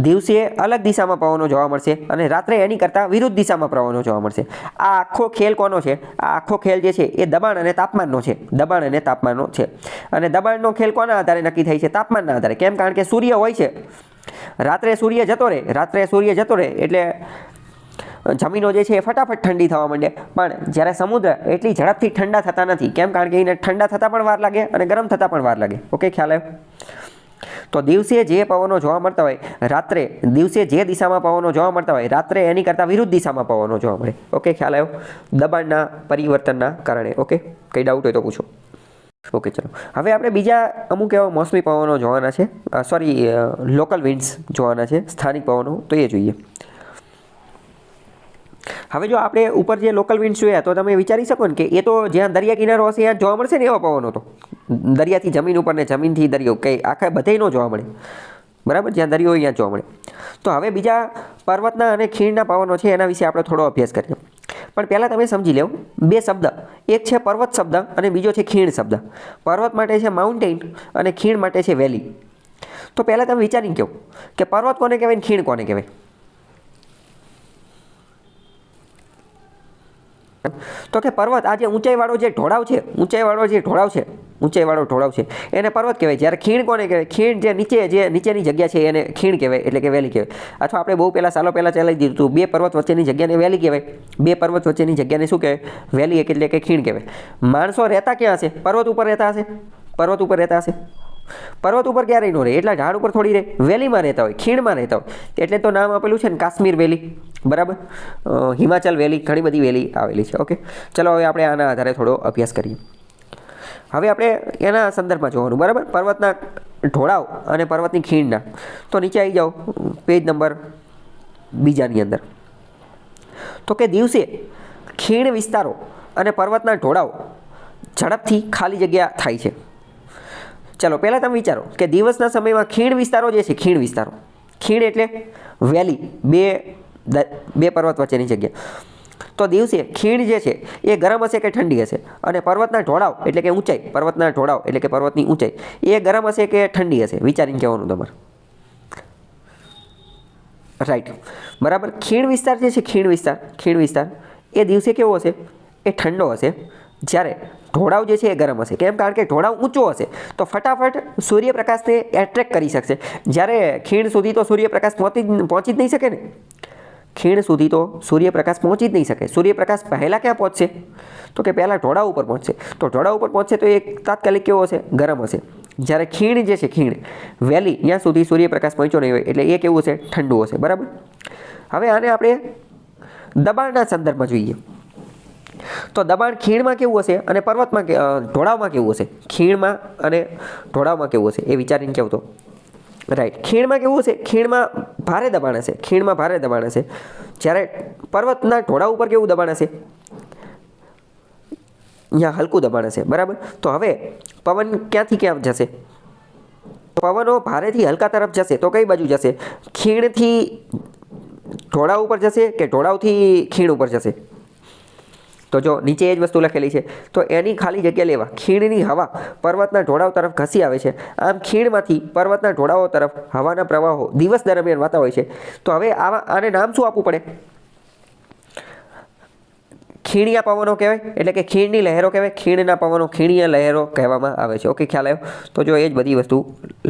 [SPEAKER 1] દિવસે અલગ દિશામાં પવનો જોવા મળશે અને રાત્રે એની કરતાં વિરુદ્ધ દિશામાં પવનો જોવા મળશે. આ આખો ખેલ કોનો છે? આ આખો ખેલ જે છે એ દબાણ અને તાપમાનનો છે. દબાણ અને તાપમાનનો છે. અને દબાણનો ખેલ કોના આધારે નક્કી થાય છે? તાપમાનના આધારે. કેમ? કારણ કે સૂર્ય હોય છે, રાત્રે સૂર્ય જતો રહે એટલે જમીનો જે છે એ ફટાફટ ઠંડી થવા માંડે. પણ જ્યારે સમુદ્ર એટલી ઝડપથી ઠંડા થતા નથી. કેમ? કારણ કે એને ઠંડા થતાં પણ વાર લાગે અને ગરમ થતાં પણ વાર લાગે. ઓકે, ખ્યાલ આવ્યો? તો દિવસે જે પવનો જોવા મળતા હોય, દિવસે જે દિશામાં પવનો જોવા મળતા હોય, રાત્રે એની કરતાં વિરુદ્ધ દિશામાં પવનો જોવા મળે. ઓકે, ખ્યાલ આવ્યો? દબાણના પરિવર્તનના કારણે. ઓકે, કંઈ ડાઉટ હોય તો પૂછો. ઓકે, ચલો. હવે આપણે બીજા અમુક એવા મોસમી પવનો જોવાના છે, લોકલ વિન્ડ્સ જોવાના છે, સ્થાનિક પવનો, તો એ જોઈએ. હવે જો આપણે ઉપર જે લોકલ વિન્ડ્સ જોયા તો તમે વિચારી શકો ને કે એ તો જ્યાં દરિયા કિનારો હશે ત્યાં જોવા મળશે ને એવા પવનો. તો દરિયાથી જમીન ઉપર ને જમીનથી દરિયો કંઈ આખા બધે ન જોવા મળે, બરાબર. જ્યાં દરિયો હોય ત્યાં જોવા મળે. તો હવે બીજા પર્વતના અને ખીણના પવનો છે એના વિશે આપણે થોડો અભ્યાસ કરીએ. પણ પહેલાં તમે સમજી લો બે શબ્દ, એક છે પર્વત શબ્દ અને બીજો છે ખીણ શબ્દ. પર્વત માટે છે માઉન્ટેન અને ખીણ માટે છે વેલી. તો પહેલાં તમે વિચારીને કહો કે પર્વત કોને કહેવાય ને ખીણ કોને કહેવાય? તો કે પર્વત આ જે ઊંચાઈવાળો જે ઢોળાવ છે ઊંચાઈવાળો ઢોળાવ છે એને પર્વત કહેવાય. જ્યારે ખીણ કોને કહેવાય? ખીણ જે નીચેની જગ્યા છે એને ખીણ કહેવાય, એટલે કે વેલી કહેવાય. અથવા આપણે બહુ સાલો પહેલાં ચલાવી દીધું હતું, બે પર્વત વચ્ચેની જગ્યાને વેલી કહેવાય. બે પર્વત વચ્ચેની જગ્યાને શું કહેવાય? વેલી, એટલે કે ખીણ કહેવાય. માણસો રહેતા ક્યાં હશે? પર્વત ઉપર રહેતા હશે. પર્વત ઉપર ક્યારેય ન રહે, એટલા ઝાડ ઉપર થોડી રહે, વેલીમાં રહેતા હોય, ખીણમાં રહેતા હોય. એટલે તો નામ આપેલું છે ને કાશ્મીર વેલી, બરાબર. હિમાચલ વેલી, ઘણી બધી વેલી આવેલી છે. ઓકે, ચલો હવે આપણે આના આધારે થોડો અભ્યાસ કરીએ. હવે આપણે એના સંદર્ભમાં જોવાનું, બરાબર. પર્વતના ઢોળાવ અને પર્વતની ખીણના. તો નીચે આવી જાઓ પેજ નંબર 2 અંદર. તો કે દિવસે ખીણ વિસ્તારો અને પર્વતના ઢોળાવ ઝડપથી ખાલી જગ્યા થાય છે. ચલો પહેલાં તમે વિચારો કે દિવસના સમયમાં ખીણ વિસ્તારો જે છે, ખીણ એટલે વેલી, બે પર્વત વચ્ચેની જગ્યા. તો દિવસે ખીણ જે છે એ ગરમ હશે કે ઠંડી હશે? અને પર્વતના ઢોળાવ એટલે કે ઊંચાઈ, પર્વતના ઢોળાવ એટલે કે પર્વતની ઊંચાઈ એ ગરમ હશે કે ઠંડી હશે? વિચારીને કહેવાનું તમારે. રાઈટ, બરાબર. ખીણ વિસ્તાર જે છે, ખીણ વિસ્તાર એ દિવસે કેવો હશે? એ ઠંડો હશે. જ્યારે ઢોળાવ જે છે એ ગરમ હશે. કેમ? કારણ કે ઢોળાવ ઊંચો હશે તો ફટાફટ સૂર્યપ્રકાશને એટ્રેક્ટ કરી શકશે. જ્યારે ખીણ સુધી તો સૂર્યપ્રકાશ પહોંચી જ નહીં શકે ને. ખીણ સુધી તો સૂર્યપ્રકાશ પહોંચી જ નહીં શકે. સૂર્યપ્રકાશ પહેલાં ક્યાં પહોંચશે? તો કે પહેલાં ઢોળાવ ઉપર પહોંચશે. તો ઢોળાવ ઉપર પહોંચશે તો એ તાત્કાલિક કેવો હશે? ગરમ હશે. જ્યારે ખીણ જે છે, ખીણ વેલી, ત્યાં સુધી સૂર્યપ્રકાશ પહોંચ્યો નહીં હોય, એટલે એ કેવું હશે? ઠંડુ હશે, બરાબર. હવે આને આપણે દબાણના સંદર્ભમાં જોઈએ. તો દબાણ ખીણમાં કેવું હશે અને પર્વતમાં ઢોળાવમાં કેવું હશે? ખીણમાં અને ઢોળાવમાં કેવું હશે એ વિચારીને કહું તો. રાઈટ, ખીણમાં કેવું હશે? ખીણમાં ભારે દબાણ હશે. જ્યારે પર્વતના ઢોળાવ ઉપર કેવું દબાણ હશે? અહીંયા હલકું દબાણ હશે, બરાબર. તો હવે પવન ક્યાંથી ક્યાં જશે? પવનો ભારેથી હલકા તરફ જશે તો કઈ બાજુ જશે? ખીણથી ઢોળાવ ઉપર જશે કે ઢોળાવથી ખીણ ઉપર જશે? તો જો નીચે એ જ વસ્તુ લખેલી છે. તો એની ખાલી જગ્યા લેવા ખીણની હવા પર્વતના ઢોળાવ તરફ ઘસી આવે છે. આમ ખીણમાંથી પર્વતના ઢોળાવો તરફ હવાના પ્રવાહો દિવસ દરમિયાન વાતા હોય છે. તો હવે આને નામ શું આપવું પડે? ખીણિયા પવનો કહેવાય, એટલે કે ખીણની લહેરો કહેવાય. ખીણના પવનો ખીણિયા લહેરો કહેવામાં આવે છે. ઓકે, ખ્યાલ આવ્યો? તો જો એ જ બધી વસ્તુ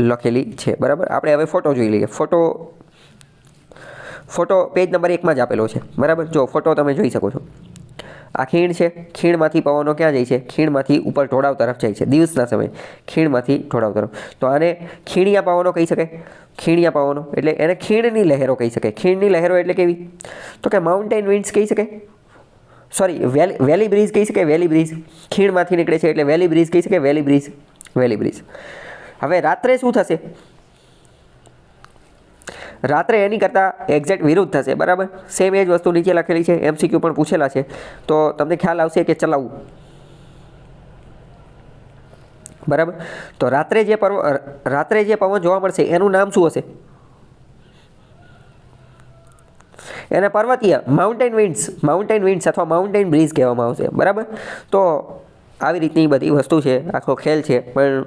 [SPEAKER 1] લખેલી છે, બરાબર. આપણે હવે ફોટો જોઈ લઈએ. ફોટો પેજ નંબર 1 જ આપેલો છે, બરાબર. જો ફોટો તમે જોઈ શકો છો. આ ખીણ છે. ખીણમાંથી પવનો ક્યાં જાય છે? ખીણમાંથી ઉપર ઢોળાવ તરફ જાય છે દિવસના સમયે. ખીણમાંથી ઢોળાવ તરફ. તો આને ખીણિયા પવનો કહી શકાય. ખીણિયા પવનો એટલે એને ખીણની લહેરો કહી શકાય. ખીણની લહેરો એટલે કેવી? તો કે માઉન્ટેન વિન્ડ્સ કહી શકાય. સોરી, વેલી બ્રિજ કહી શકાય. વેલી બ્રિજ ખીણમાંથી નીકળે છે એટલે વેલી બ્રિજ કહી શકાય. વેલી બ્રિજ. હવે રાત્રે શું થશે? રાત્રે એની કરતાં એક્ઝેક્ટ વિરુદ્ધ થશે, બરાબર. સેમ એ જ વસ્તુ નીચે લખેલી છે, MCQ પણ પૂછેલા છે, તો તમને ખ્યાલ આવશે કે ચલાવવું, બરાબર. તો રાત્રે જે પવન જોવા મળશે એનું નામ શું હશે? એને પર્વતીય માઉન્ટેન વિન્ડ્સ અથવા માઉન્ટેન બ્રીઝ કહેવામાં આવશે, બરાબર. તો આવી રીતની બધી વસ્તુ છે, આખો ખેલ છે. પણ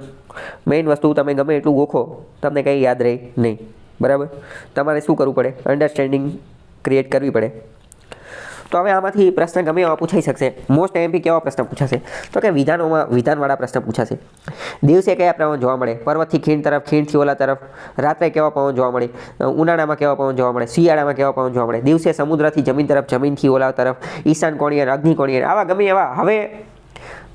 [SPEAKER 1] મેઇન વસ્તુ તમે ગમે એટલું ગોખો તમને કંઈ યાદ રહે નહીં, બરાબર. તમારે શું કરવું પડે? અન્ડરસ્ટેન્ડિંગ ક્રિએટ કરવી પડે. તો હવે આમાંથી પ્રશ્ન ગમે એવા પૂછાઈ શકશે. મોસ્ટ MP કેવા પ્રશ્ન પૂછાશે? તો કે વિધાનવાળા પ્રશ્ન પૂછાશે. દિવસે કયા પવન જોવા મળે? પર્વતથી ખીણ તરફ, ખીણથી ઓલા તરફ. રાત્રે કેવા પવન જોવા મળે? ઉનાળામાં કેવા પવન જોવા મળે? શિયાળામાં કેવા પવન જોવા મળે? દિવસે સમુદ્રથી જમીન તરફ, જમીનથી ઓલા તરફ. ઈશાન કોણીય, અગ્નિ કોણીય. આવા ગમે એવા. હવે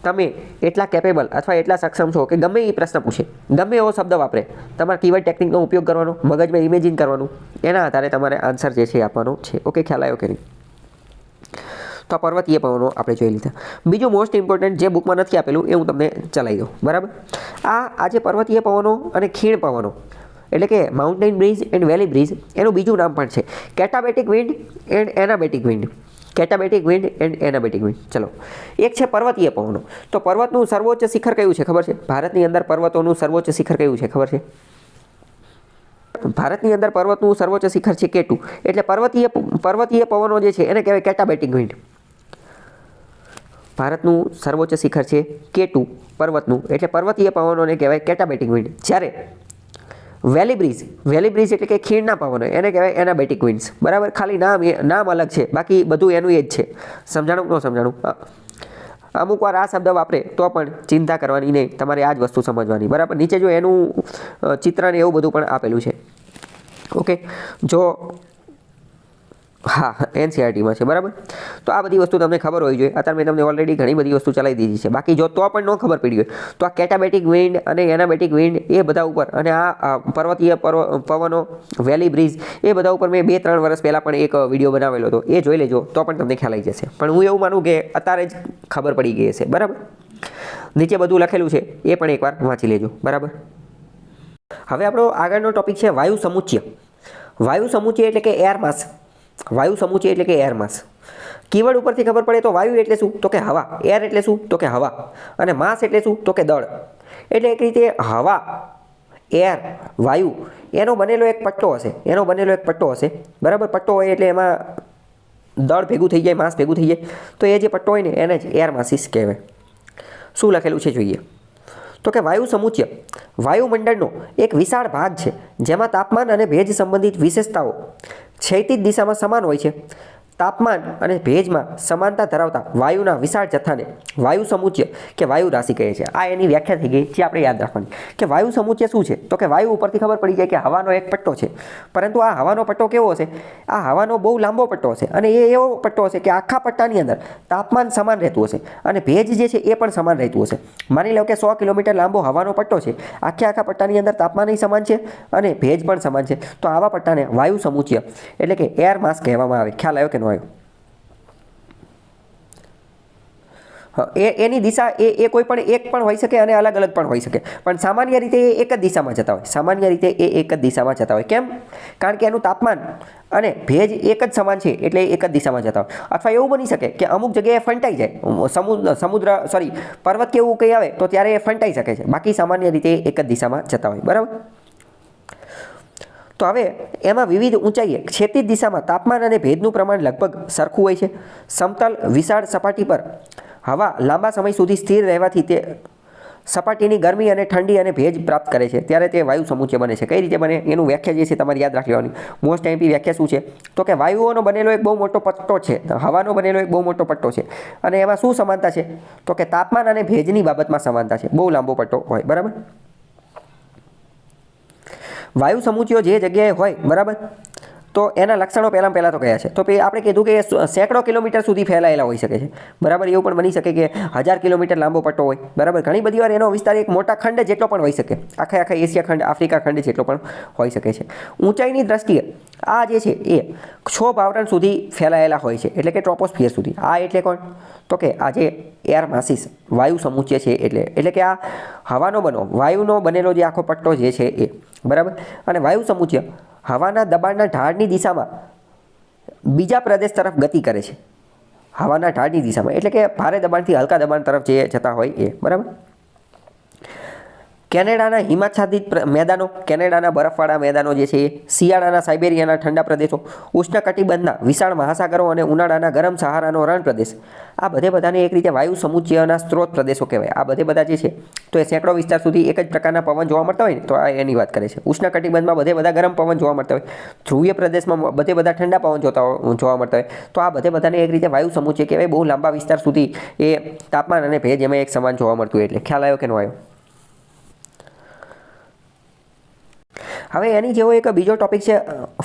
[SPEAKER 1] તમે એટલા કેપેબલ અથવા એટલા સક્ષમ છો કે ગમે એ પ્રશ્ન પૂછે, ગમે એવો શબ્દ વાપરે, તમારે કીવર્ડ ટેકનિકનો ઉપયોગ કરવાનો, મગજમાં ઇમેજિન કરવાનું, એના આધારે તમારે આન્સર જે છે એ આપવાનો છે. ઓકે, ખ્યાલ આવ્યો કે નહીં? તો પર્વતીય પવનો આપણે જોઈ લીધા. બીજું મોસ્ટ ઇમ્પોર્ટન્ટ જે બુકમાં નથી આપેલું એ હું તમને ચલાવી દઉં, બરાબર. આ જે પર્વતીય પવનો અને ખીણ પવનો એટલે કે mountain breeze and valley breeze, એનું બીજું નામ પણ છે katabatic wind and anabatic wind. Katabatic wind and anabatic wind. ચલો, એક છે પર્વતીય પવનો. તો પર્વતનું સર્વોચ્ચ શિખર કયું છે ખબર છે? ભારતની અંદર પર્વતોનું સર્વોચ્ચ શિખર કયું છે ખબર છે? ભારતની અંદર પર્વતનું સર્વોચ્ચ શિખર છે K2. એટલે પર્વતીય પવનો જે છે એને કહેવાય કેટાબેટિક વિન્ડ. ભારતનું સર્વોચ્ચ શિખર છે K2 પર્વતનું, એટલે પર્વતીય પવનોને કહેવાય કેટાબેટિક વિન્ડ. જ્યારે વેલી બ્રિજ એટલે કે ખીણના પવનો, એને કહેવાય એનાબેટિક વિન્ડ્સ, બરાબર. ખાલી નામ અલગ છે, બાકી બધું એનું એ જ છે. સમજાણું ન સમજાણું? અમુક વાર આ શબ્દ વાપરે તો પણ ચિંતા કરવાની નહીં, તમારે આ જ વસ્તુ સમજવાની, બરાબર. નીચે જો એનું ચિત્ર ને એવું બધું પણ આપેલું છે. ઓકે, જો હા એનસીઆરટીમાં છે, બરાબર. તો આ બધી વસ્તુ તમને ખબર હોવી જોઈએ. અત્યારે મેં તમને ઓલરેડી ઘણી બધી વસ્તુ ચલાવી દીધી છે. બાકી જો તો પણ ન ખબર પડી હોય તો આ કેટાબેટિક વિન્ડ અને એનાબેટિક વિન્ડ એ બધા ઉપર, અને આ પર્વતીય પવનો, વેલી બ્રિજ, એ બધા ઉપર મેં 2-3 વર્ષ પહેલાં પણ એક વિડીયો બનાવેલો હતો, એ જોઈ લેજો તો પણ તમને ખ્યાલ આવી જશે. પણ હું એવું માનું કે અત્યારે જ ખબર પડી ગઈ હશે, બરાબર. નીચે બધું લખેલું છે એ પણ એકવાર વાંચી લેજો, બરાબર. હવે આપણો આગળનો ટોપિક છે વાયુ સમુચ્ચય. વાયુ સમુચ્ચય એટલે કે એર માસ. વાયુ સમુચ્ચય એટલે કે એર માસ. કીવર્ડ ઉપરથી ખબર પડે તો વાયુ એટલે શું? તો કે હવા. એર એટલે શું? તો કે હવા. અને માસ એટલે શું? તો કે દળ. એટલે એક રીતે હવા, એર, વાયુ એનો બનેલો એક પટ્ટો હશે, બરાબર. પટ્ટો હોય એટલે એમાં દળ ભેગું થઈ જાય, માસ ભેગું થઈ જાય, તો એ જે પટ્ટો હોય ને એને જ એર માસીસ કહેવાય. શું લખેલું છે જોઈએ. તો કે વાયુ સમુચ્ચય વાયુમંડળનો એક વિશાળ ભાગ છે જેમાં તાપમાન અને ભેજ સંબંધિત વિશેષતાઓ ક્ષૈતિજ દિશામાં સમાન હોય છે. તાપમાન અને ભેજમાં સમાનતા ધરાવતા વાયુના વિશાળ જથ્થાને વાયુ સમુચ્ચય કે વાયુ રાશિ કહે છે. આ એની વ્યાખ્યા થઈ ગઈ જે આપણે યાદ રાખવાની. કે વાયુ સમુચ્ચય શું છે? તો કે વાયુ ઉપરથી ખબર પડી જાય કે હવાનો એક પટ્ટો છે, પરંતુ આ હવાનો પટ્ટો કેવો હશે? આ હવાનો બહુ લાંબો પટ્ટો હશે, અને એ એવો પટ્ટો હશે કે આખા પટ્ટાની અંદર તાપમાન સમાન રહેતું હશે અને ભેજ જે છે એ પણ સમાન રહેતું હશે. માની લો કે 100 કિલોમીટર લાંબો હવાનો પટ્ટો છે, આખા પટ્ટાની અંદર તાપમાન સમાન છે અને ભેજ પણ સમાન છે, તો આવા પટ્ટાને વાયુ સમુચ્ચય એટલે કે એર માસ કહેવામાં આવે. ખ્યાલ આવ્યો કે ન આવ્યો? એની દિશા એ કોઈ પણ એક પણ હોઈ શકે અને અલગ અલગ પણ હોઈ શકે, પણ સામાન્ય રીતે એ એક જ દિશામાં જતા હોય. કેમ? કારણ કે એનું તાપમાન અને ભેજ એક જ સમાન છે એટલે એક જ દિશામાં જતા હોય. અથવા એવું બની શકે કે અમુક જગ્યાએ ફંટાઈ જાય, પર્વત કે એવું કંઈ આવે તો ત્યારે એ ફંટાઈ શકે છે, બાકી સામાન્ય રીતે એક જ દિશામાં જતા હોય, બરાબર. તો હવે એમાં વિવિધ ઊંચાઈએ ક્ષિતિજ દિશામાં તાપમાન અને ભેજનું પ્રમાણ લગભગ સરખું હોય છે. સમતલ વિશાળ સપાટી પર હવા લાંબા સમય સુધી સ્થિર રહેવાથી તે સપાટીની ગરમી અને ઠંડી અને ભેજ પ્રાપ્ત કરે છે, ત્યારે તે વાયુ સમુચ્ચય બને છે. કઈ રીતે બને એનું વ્યાખ્યા જે છે તમારે યાદ રાખી લેવાની. મોસ્ટ એમપી વ્યાખ્યા શું છે? તો કે વાયુઓનો બનેલો એક બહુ મોટો પટ્ટો છે, હવાનો બનેલો એક બહુ મોટો પટ્ટો છે, અને એમાં શું સમાનતા છે? તો કે તાપમાન અને ભેજની બાબતમાં સમાનતા છે. બહુ લાંબો પટ્ટો હોય, બરાબર. વાયુ સમુચ્ચયો જે જગ્યાએ હોય, બરાબર, તો એના લક્ષણો પહેલાં તો કયા છે? તો આપણે કીધું કે સેંકડો કિલોમીટર સુધી ફેલાયેલા હોઈ શકે છે, બરાબર. એવું પણ બની શકે કે 1000 કિલોમીટર લાંબો પટ્ટો હોય, બરાબર. ઘણી બધી વાર એનો વિસ્તાર એક મોટા ખંડ જેટલો પણ હોઈ શકે, આખા એશિયા ખંડ, આફ્રિકા ખંડ જેટલો પણ હોઈ શકે છે. ઊંચાઈની દ્રષ્ટિએ આ જે છે એ ક્ષોભ આવરણ સુધી ફેલાયેલા હોય છે, એટલે કે ટ્રોપોસ્ફિયર સુધી. આ એટલે કોણ? તો કે આ જે એર માસીસ વાયુ સમુચ્ચય છે એટલે કે આ વાયુનો બનેલો જે આખો પટ્ટો જે છે એ, બરાબર. અને વાયુ સમુચ્ચય હવાના દબાણના ઢાળની દિશામાં બીજા પ્રદેશ તરફ ગતિ કરે છે. હવાના ઢાળની દિશામાં એટલે કે ભારે દબાણથી હલકા દબાણ તરફ જે જતા હોય એ, બરાબર. કેનેડાના હિમાચ્છાદિત મેદાનો, કેનેડાના બરફવાળા મેદાનો જે છે એ, શિયાળાના સાઇબેરિયાના ઠંડા પ્રદેશો, ઉષ્ણકટિબંધના વિશાળ મહાસાગરો અને ઉનાળાના ગરમ સહારાનો રણ પ્રદેશ, આ બધાને એક રીતે વાયુ સમુચ્ચયના સ્ત્રોત પ્રદેશો કહેવાય. આ બધા જે છે તો એ સેંકડો વિસ્તાર સુધી એક જ પ્રકારના પવન જોવા મળતા હોય ને, તો આ એની વાત કરે છે. ઉષ્ણકટિબંધમાં બધા ગરમ પવન જોવા મળતા હોય, ધ્રુવીય પ્રદેશમાં બધા ઠંડા પવન જોવા મળતા હોય, તો આ બધાને એક રીતે વાયુ સમુચ્ચય કહેવાય. બહુ લાંબા વિસ્તાર સુધી એ તાપમાન અને ભેજ એમાં એક સમાન જોવા મળતું હોય. એટલે ખ્યાલ આવ્યો કે ન આવ્યો? હવે એની જેવો એક બીજો ટોપિક છે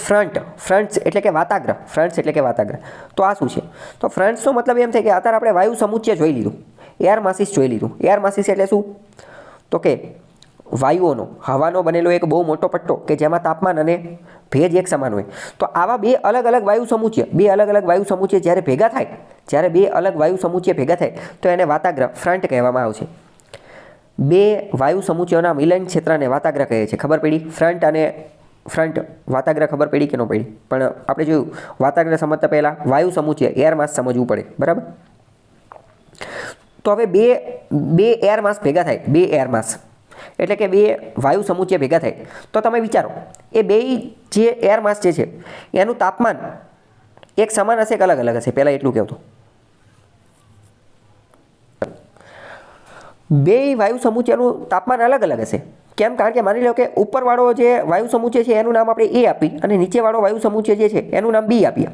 [SPEAKER 1] ફ્રન્ટ્સ એટલે કે વાતાગ્રહ. તો આ શું છે? તો ફ્રન્ટ્સનો મતલબ એમ થાય કે અત્યારે આપણે વાયુ સમુચ્ચય જોઈ લીધું, એર માસીસ જોઈ લીધું. એર માસીસ એટલે શું? તો કે હવાનો બનેલો એક બહુ મોટો પટ્ટો કે જેમાં તાપમાન અને ભેજ એક સમાન હોય. તો આવા બે અલગ અલગ વાયુ સમુચ્ચય જ્યારે ભેગા થાય તો એને વાતાગ્રહ, ફ્રન્ટ કહેવામાં આવશે. બે વાયુ સમુચ્ચયોના મિલન ક્ષેત્રને વાતાગ્રહ કહે છે. ખબર પડી? ફ્રન્ટ વાતાગ્રહ ખબર પડી કે ન પડી? પણ આપણે જોયું વાતાગ્રહ સમજતા પહેલાં વાયુ સમુચ્ચય એર માસ સમજવું પડે, બરાબર. તો હવે બે એર માસ ભેગા થાય, બે એર માસ એટલે કે બે વાયુ સમુચ્ચય ભેગા થાય, તો તમે વિચારો એ બે જે એર માસ જે છે એનું તાપમાન એક સમાન હશે કે અલગ અલગ હશે? પહેલાં એટલું કહેતો. બે વાયુ સમુચ્ચયનું તાપમાન અલગ અલગ હશે, કેમ? કારણ કે માની લો કે ઉપરવાળો જે વાયુ સમૂચય છે એનું નામ આપણે એ આપી અને નીચેવાળો વાયુ સમૂચય જે છે એનું નામ બી આપીએ.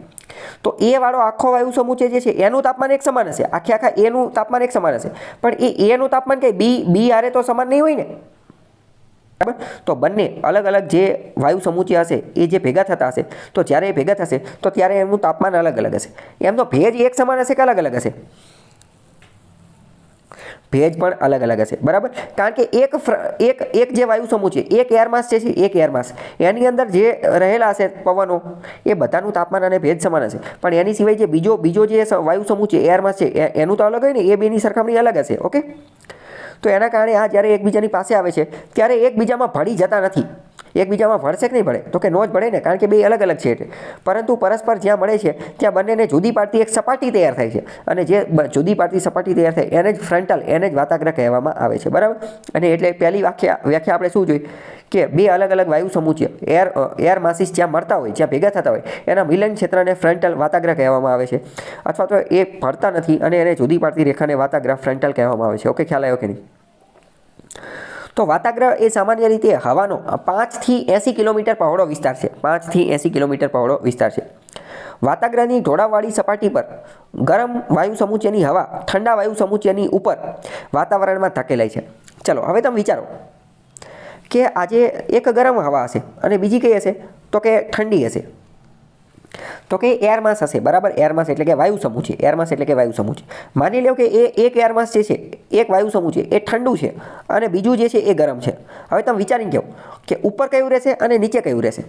[SPEAKER 1] તો એ વાળો આખો વાયુ સમૂચય જે છે એનું તાપમાન એક સમાન હશે, આખા એનું તાપમાન એક સમાન હશે, પણ એ એનું તાપમાન કઈ બી આરે તો સમાન નહીં હોય ને, બરાબર? તો બંને અલગ અલગ જે વાયુ સમૂચય હશે એ જે ભેગા થતા હશે, તો જ્યારે એ ભેગા થશે તો ત્યારે એમનું તાપમાન અલગ અલગ હશે. એમ તો ભેજ એક સમાન હશે કે અલગ અલગ હશે? ભેજ પણ અલગ અલગ હશે, બરાબર? કારણ કે એક જે વાયુ સમૂહ છે, એક એર માસ છે, એક એર માસ, એની અંદર જે રહેલા હશે પવનો એ બધાનું તાપમાન અને ભેજ સમાન હશે, પણ એની સિવાય જે બીજો જે વાયુ સમૂહ છે, એર માસ છે, એનું તો અલગ હોય ને, એ બેની સરખામણી અલગ હશે. ઓકે, તો એના કારણે આ જ્યારે એકબીજાની પાસે આવે છે ત્યારે એકબીજામાં ભળી જતા નથી. એકબીજામાં ભળશે કે નહીં ભળે? તો કે નો જ ભળે ને, કારણ કે બે અલગ અલગ છે એટલે. પરંતુ પરસ્પર જ્યાં મળે છે ત્યાં બંનેને જુદી પાડતી એક સપાટી તૈયાર થાય છે, અને જે જુદી પાડતી સપાટી તૈયાર થાય એને જ ફ્રન્ટલ, એને જ વાતાગ્ર કહેવામાં આવે છે, બરાબર? અને એટલે પહેલી વ્યાખ્યા આપણે શું જોઈ કે બે અલગ અલગ વાયુ સમૂચય એર માસીસ જ્યાં મળતા હોય, જ્યાં ભેગા થતા હોય, એના મિલન ક્ષેત્રને ફ્રન્ટલ વાતાગ્ર કહેવામાં આવે છે, અથવા તો એ ભળતા નથી અને એને જુદી પાડતી રેખાને વાતાગ્ર ફ્રન્ટલ કહેવામાં આવે છે. ઓકે, ખ્યાલ આવ્યો કે નહીં? તો વાતાગ્ર એ સામાન્ય રીતે હવાનો 5 થી 80 કિલોમીટર પહોળો વિસ્તાર છે. 5 થી 80 કિલોમીટર પહોળો વિસ્તાર છે. વાતાગ્રની ઢોળાવવાળી સપાટી પર ગરમ વાયુ સમૂચયની હવા ઠંડા વાયુ સમૂચયની ઉપર વાતાવરણમાં ધકેલાય છે. ચલો હવે તમે વિચારો કે આજે એક ગરમ હવા હશે અને બીજી કઈ હશે? તો કે ઠંડી હશે. તો કે એર માસ હશે, બરાબર? એર માસ એટલે કે વાયુ સમૂહ છે. એર માસ એટલે કે વાયુ સમૂહ છે. માની લો કે એક એર માસ જે છે, એક વાયુ સમૂહ છે, એ ઠંડુ છે અને બીજું જે છે એ ગરમ છે. હવે તમે વિચારીને કહો કે ઉપર કયું રહેશે અને નીચે કયું રહેશે?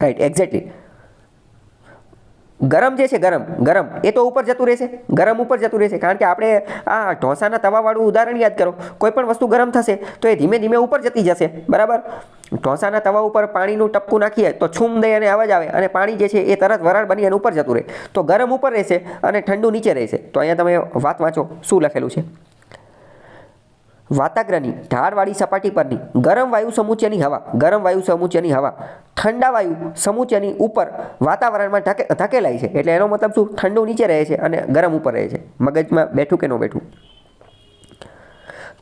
[SPEAKER 1] Right, exactly. ગરમ જે છે, ગરમ એ તો ઉપર જતું રહેશે, ગરમ ઉપર જતું રહેશે, કારણ કે આપણે આ ઢોસાના તવાવાળું ઉદાહરણ યાદ કરો. કોઈ પણ વસ્તુ ગરમ થશે તો એ ધીમે ધીમે ઉપર જતી જશે, બરાબર? ઢોસાના તવા ઉપર પાણીનું ટપકું નાખીએ તો છૂમ દઈ અને અવાજ આવે અને પાણી જે છે એ તરત વરાળ બની અને ઉપર જતું રહે. તો ગરમ ઉપર રહેશે અને ઠંડુ નીચે રહેશે. તો અહીંયા તમે વાત વાંચો, શું લખેલું છે? વાતાગ્રની ઢાળવાળી સપાટી પરની ગરમ વાયુ સમૂચયની હવા ઠંડા વાયુ સમૂચયની ઉપર વાતાવરણમાં ધકેલાય છે. એટલે એનો મતલબ શું? ઠંડુ નીચે રહે છે અને ગરમ ઉપર રહે છે. મગજમાં બેઠું કે ન બેઠું?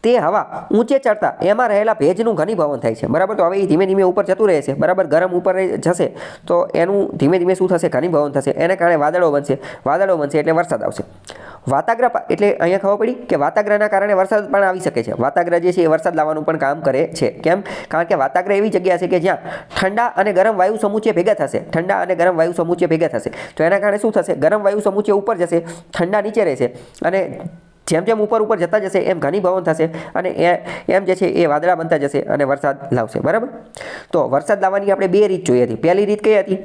[SPEAKER 1] તે હવા ઊંચે ચડતા એમાં રહેલા ભેજનું ઘનીભવન થાય છે, બરાબર? તો હવે એ ધીમે ધીમે ઉપર જતું રહે છે, બરાબર? ગરમ ઉપર જશે તો એનું ધીમે ધીમે શું થશે? ઘનીભવન થશે. એને કારણે વાદળો બનશે એટલે વરસાદ આવશે. વાતાગ્ર એટલે અહીંયા ખબર પડી કે વાતાગ્રના કારણે વરસાદ પણ આવી શકે છે. વાતાગ્ર જે છે એ વરસાદ લાવવાનું પણ કામ કરે છે. કેમ? કારણ કે વાતાગ્ર એવી જગ્યા છે કે જ્યાં ઠંડા અને ગરમ વાયુ સમૂચય ભેગા થશે. ઠંડા અને ગરમ વાયુ સમૂચય ભેગા થશે તો એના કારણે શું થશે? ગરમ વાયુ સમૂચય ઉપર જશે, ઠંડા નીચે રહેશે, અને જેમ જેમ ઉપર જતા જશે એમ ઘનીભવન થશે અને એમ જે છે એ વાદળા બનતા જશે અને વરસાદ લાવશે, બરાબર? તો વરસાદ લાવવાની આપણે બે રીત જોઈ હતી. પહેલી રીત કઈ હતી?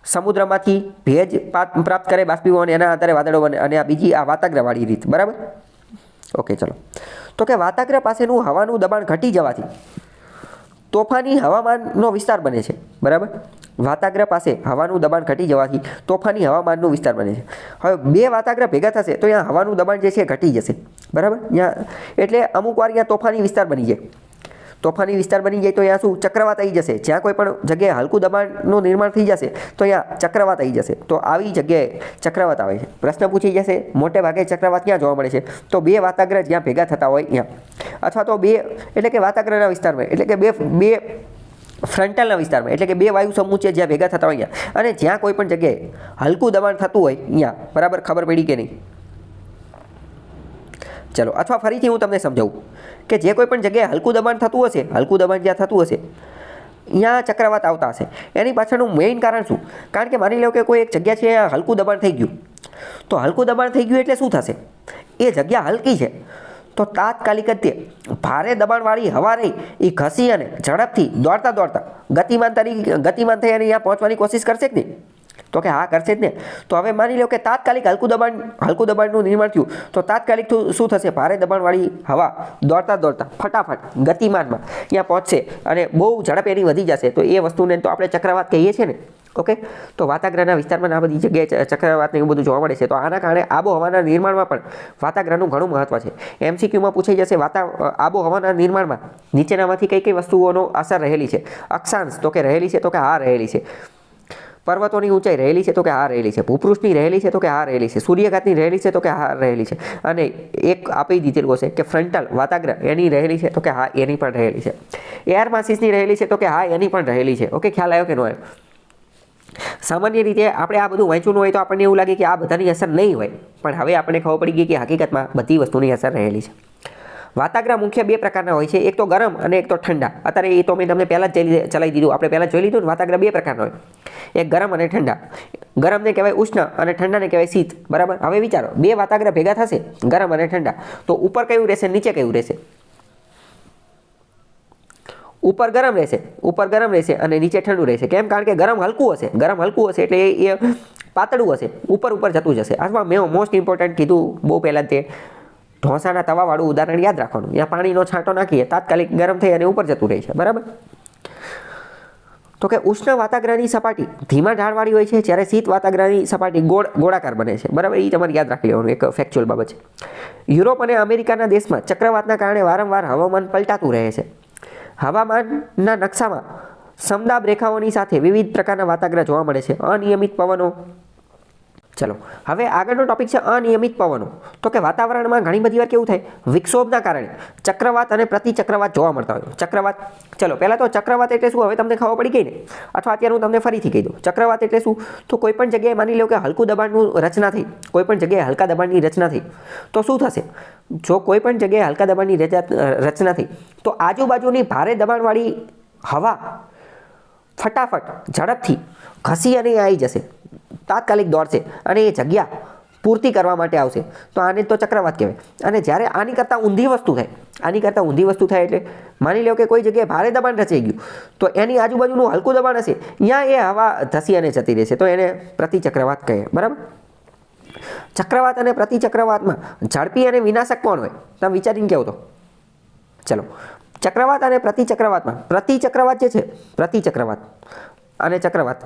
[SPEAKER 1] સમુદ્રમાંથી ભેજ પ્રાપ્ત કરે બાષ્પીભવન, એના આધારે વાદળો બને, અને આ બીજી આ વાતાગ્રવાળી રીત, બરાબર? ઓકે, ચલો. તો કે વાતાગ્ર પાસેનું હવાનું દબાણ ઘટી જવાથી તોફાની હવામાનનો વિસ્તાર બને છે, બરાબર? વાતાગ્ર પાસે હવાનું દબાણ ઘટી જવાથી તોફાની હવામાનનો વિસ્તાર બને છે. હવે બે વાતાગ્ર ભેગા થશે તો ત્યાં હવાનું દબાણ જે છે ઘટી જશે, બરાબર? એટલે અમુક વાર ત્યાં તોફાની વિસ્તાર બની જાય. તોફાની વિસ્તાર બની જાય તો અહીંયા શું? ચક્રવાત આવી જશે. જ્યાં કોઈ પણ જગ્યાએ હલકું દબાણનું નિર્માણ થઈ જશે તો અહીંયા ચક્રવાત આવી જશે. તો આવી જગ્યાએ ચક્રવાત આવે છે. પ્રશ્ન પૂછી જશે મોટે ભાગે ચક્રવાત ક્યાં જોવા મળે છે? તો બે વાતાગ્ર જ્યાં ભેગા થતા હોય ત્યાં, અથવા તો બે એટલે કે વાતાગ્રના વિસ્તારમાં, એટલે કે બે ફ્રન્ટલના વિસ્તારમાં, એટલે કે બે વાયુ સમૂચય જ્યાં ભેગા થતા હોય ત્યાં, અને જ્યાં કોઈ પણ જગ્યાએ હલકું દબાણ થતું હોય ત્યાં, બરાબર? ખબર પડી કે નહીં? ચલો, અથવા ફરીથી હું તમને સમજાવું કે જે કોઈ પણ જગ્યાએ હલકું દબાણ થતું હશે, હલકું દબાણ જ્યાં થતું હશે ત્યાં ચક્રવાત આવતા હશે. એની પાછળનું મેઇન કારણ શું? કારણ કે માની લો કે કોઈ એક જગ્યા છે ત્યાં હલકું દબાણ થઈ ગયું, તો હલકું દબાણ થઈ ગયું એટલે શું થશે? એ જગ્યા હલકી છે તો તાત્કાલિક જ તે ભારે દબાણવાળી હવા રહી એ ઘસી અને ઝડપથી દોડતા ગતિમાન થઈ અને અહીંયા પહોંચવાની કોશિશ કરશે કે નહીં? તો કે હા, કરશે જ ને. તો હવે માની લો કે તાત્કાલિક હલકું દબાણનું નિર્માણ થયું તો તાત્કાલિક શું થશે? ભારે દબાણવાળી હવા દોડતા ફટાફટ ગતિમાનમાં ત્યાં પહોંચશે અને બહુ ઝડપ એની વધી જશે. તો એ વસ્તુને તો આપણે ચક્રવાત કહીએ છીએ ને. ઓકે, તો વાતાગ્રના વિસ્તારમાં આ બધી જગ્યાએ ચક્રવાતને એવું બધું જોવા મળે છે. તો આના કારણે આબોહવાના નિર્માણમાં પણ વાતાગ્રનું ઘણું મહત્વ છે. MCQમાં પૂછાઈ જશે આબોહવાના નિર્માણમાં નીચેનામાંથી કઈ કઈ વસ્તુઓનો અસર રહેલી છે? અક્ષાંશ તો કે રહેલી છે, તો કે હા રહેલી છે. પર્વતોની ઊંચાઈ રહેલી છે તો કે હા રહેલી છે. ભૂપૃષ્ઠની રહેલી છે તો કે હા રહેલી છે. સૂર્યઘાતની રહેલી છે તો કે હા રહેલી છે. અને એક આપી દીધેલું હશે કે ફ્રન્ટલ વાતાગ્ર એની રહેલી છે તો કે હા એની પણ રહેલી છે. એર માસીસની રહેલી છે તો કે હા એની પણ રહેલી છે. ઓકે, ખ્યાલ આવ્યો કે ન આવ્યો? સામાન્ય રીતે આપણે આ બધું વાંચ્યું હોય તો આપણને એવું લાગે કે આ બધાની અસર નહીં હોય, પણ હવે આપણને ખબર પડી ગઈ કે હકીકતમાં બધી વસ્તુની અસર રહેલી છે. વાતાગ્રા મુખ્ય બે પ્રકારના હોય છે, એક તો ગરમ અને એક તો ઠંડા. અત્યારે એ તો મેં તમને પહેલાં જ ચલાવી દીધું, આપણે પહેલાં જોઈ લીધું ને. વાતાગ્રા બે પ્રકારના હોય, એક ગરમ અને ઠંડા. ગરમને કહેવાય ઉષ્ણ અને ઠંડાને કહેવાય શીત. બરાબર. હવે વિચારો, બે વાતાગ્રા ભેગા થશે, ગરમ અને ઠંડા, તો ઉપર કયું રહેશે, નીચે કયું રહેશે? ઉપર ગરમ રહેશે અને નીચે ઠંડુ રહેશે. કેમ? કારણ કે ગરમ હલકું હશે એટલે એ પાતળું હશે, ઉપર જતું જશે. અથવા મેં મોસ્ટ ઇમ્પોર્ટન્ટ કીધું બહુ પહેલાં તે ઢોસાના તવાવાળું ઉદાહરણ યાદ રાખવાનું. ત્યાં પાણીનો છાંટો નાખીએ, તાત્કાલિક ગરમ થઈ અને ઉપર જતું રહે છે. બરાબર. તો કે ઉષ્ણ વાતાગ્રહની સપાટી ધીમા ઢાળવાળી હોય છે, જ્યારે શીત વાતાગ્રહની સપાટી ગોળાકાર બને છે. બરાબર. એ તમારે યાદ રાખી લેવાનું, એક ફેક્ચ્યુઅલ બાબત છે. યુરોપ અને અમેરિકાના દેશમાં ચક્રવાતના કારણે વારંવાર હવામાન પલટાતું રહે છે. હવામાનના નકશામાં સમદાબ રેખાઓની સાથે વિવિધ પ્રકારના વાતાગ્રહ જોવા મળે છે. અનિયમિત પવનો. ચલો, હવે આગળનો ટોપિક છે અનિયમિત પવનો. તો કે વાતાવરણમાં ઘણી બધી વાર કેવું થાય, વિક્ષોભના કારણે ચક્રવાત અને પ્રતિચક્રવાત જોવા મળતા હોય. ચક્રવાત, ચલો પહેલાં તો ચક્રવાત એટલે શું હવે તમને ખબર પડી ગઈ ને? અથવા અત્યારે હું તમને ફરીથી કહી દઉં. ચક્રવાત એટલે શું? તો કોઈ પણ જગ્યાએ માની લો કે હલકું દબાણનું રચના થઈ, કોઈ પણ જગ્યાએ હલકા દબાણની રચના થઈ, તો શું થશે? જો કોઈ પણ જગ્યાએ હલકા દબાણની રચના થઈ તો આજુબાજુની ભારે દબાણવાળી હવા ફટાફટ ઝડપથી ઘસી અને આવી જશે, તાત્કાલિક દોડશે અને એ જગ્યા પૂર્તિ કરવા માટે આવશે. તો આને તો ચક્રવાત કહેવાય. અને જ્યારે આની કરતાં ઊંધી વસ્તુ થાય એટલે માની લો કે કોઈ જગ્યાએ ભારે દબાણ રચાઈ ગયું, તો એની આજુબાજુનું હલકું દબાણ હશે, ત્યાં એ હવા ધસી અને જતી રહેશે, તો એને પ્રતિચક્રવાત કહે. બરાબર. ચક્રવાત અને પ્રતિચક્રવાતમાં ઝડપી અને વિનાશક કોણ હોય? તમે વિચારીને કહો તો. ચલો, ચક્રવાત અને પ્રતિચક્રવાતમાં પ્રતિચક્રવાત જે છે, પ્રતિચક્રવાત અને ચક્રવાત,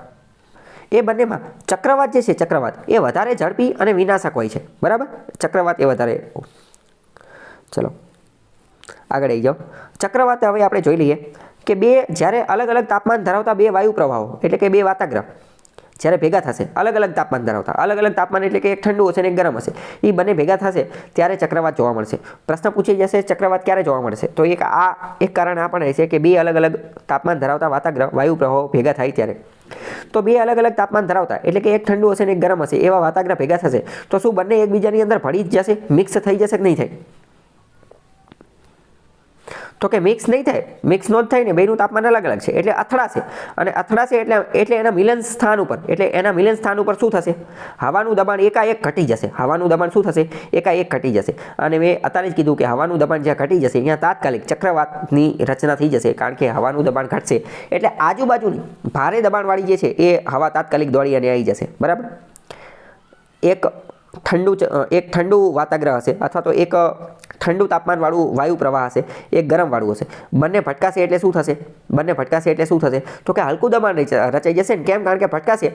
[SPEAKER 1] એ બંનેમાં ચક્રવાત જે છે, ચક્રવાત એ વધારે ઝડપી અને વિનાશક હોય છે. બરાબર. ચક્રવાત એ વધારે. ચલો આગળ આવી જાઓ. ચક્રવાત હવે આપણે જોઈ લઈએ કે જ્યારે અલગ અલગ તાપમાન ધરાવતા બે વાયુ પ્રવાહો એટલે કે બે વાતાગ્રહ જ્યારે ભેગા થશે, અલગ અલગ તાપમાન ધરાવતા, અલગ અલગ તાપમાન એટલે કે એક ઠંડુ હશે અને એક ગરમ હશે, એ બંને ભેગા થશે ત્યારે ચક્રવાત જોવા મળશે. પ્રશ્ન પૂછી જશે ચક્રવાત ક્યારે જોવા મળશે? તો એક કારણ આ પણ રહેશે કે બે અલગ અલગ તાપમાન ધરાવતા વાતાગ્રહ વાયુ પ્રવાહો ભેગા થાય ત્યારે. તો બે અલગ અલગ તાપમાન ધરાવતા એટલે કે એક ઠંડુ હશે અને એક ગરમ હશે એવા વાતાગ્રહ ભેગા થશે, તો શું બંને એકબીજાની અંદર ભળી જશે, મિક્સ થઈ જશે કે નહીં થાય? તો કે મિક્સ નહીં થાય, મિક્સ ન થાય ને, બેનું તાપમાન અલગ અલગ છે એટલે અથડાશે. અને અથડાશે એટલે એના મિલન સ્થાન ઉપર શું થશે? હવાનું દબાણ એકાએક ઘટી જશે. હવાનું દબાણ શું થશે? એકાએક ઘટી જશે. અને મેં અત્યારે જ કીધું કે હવાનું દબાણ જ્યાં ઘટી જશે ત્યાં તાત્કાલિક ચક્રવાતની રચના થઈ જશે, કારણ કે હવાનું દબાણ ઘટશે એટલે આજુબાજુની ભારે દબાણવાળી જે છે એ હવા તાત્કાલિક દોડી અને આવી જશે. બરાબર. એક ઠંડુ વાતાગ્રહ હશે અથવા તો એક ઠંડુ તાપમાનવાળું વાયુ પ્રવાહ હશે, એક ગરમવાળું હશે. બંને ભટકાશે એટલે શું થશે? તો કે હલકું દબાણ રચાઈ જશે ને. કેમ? કારણ કે ભટકાશે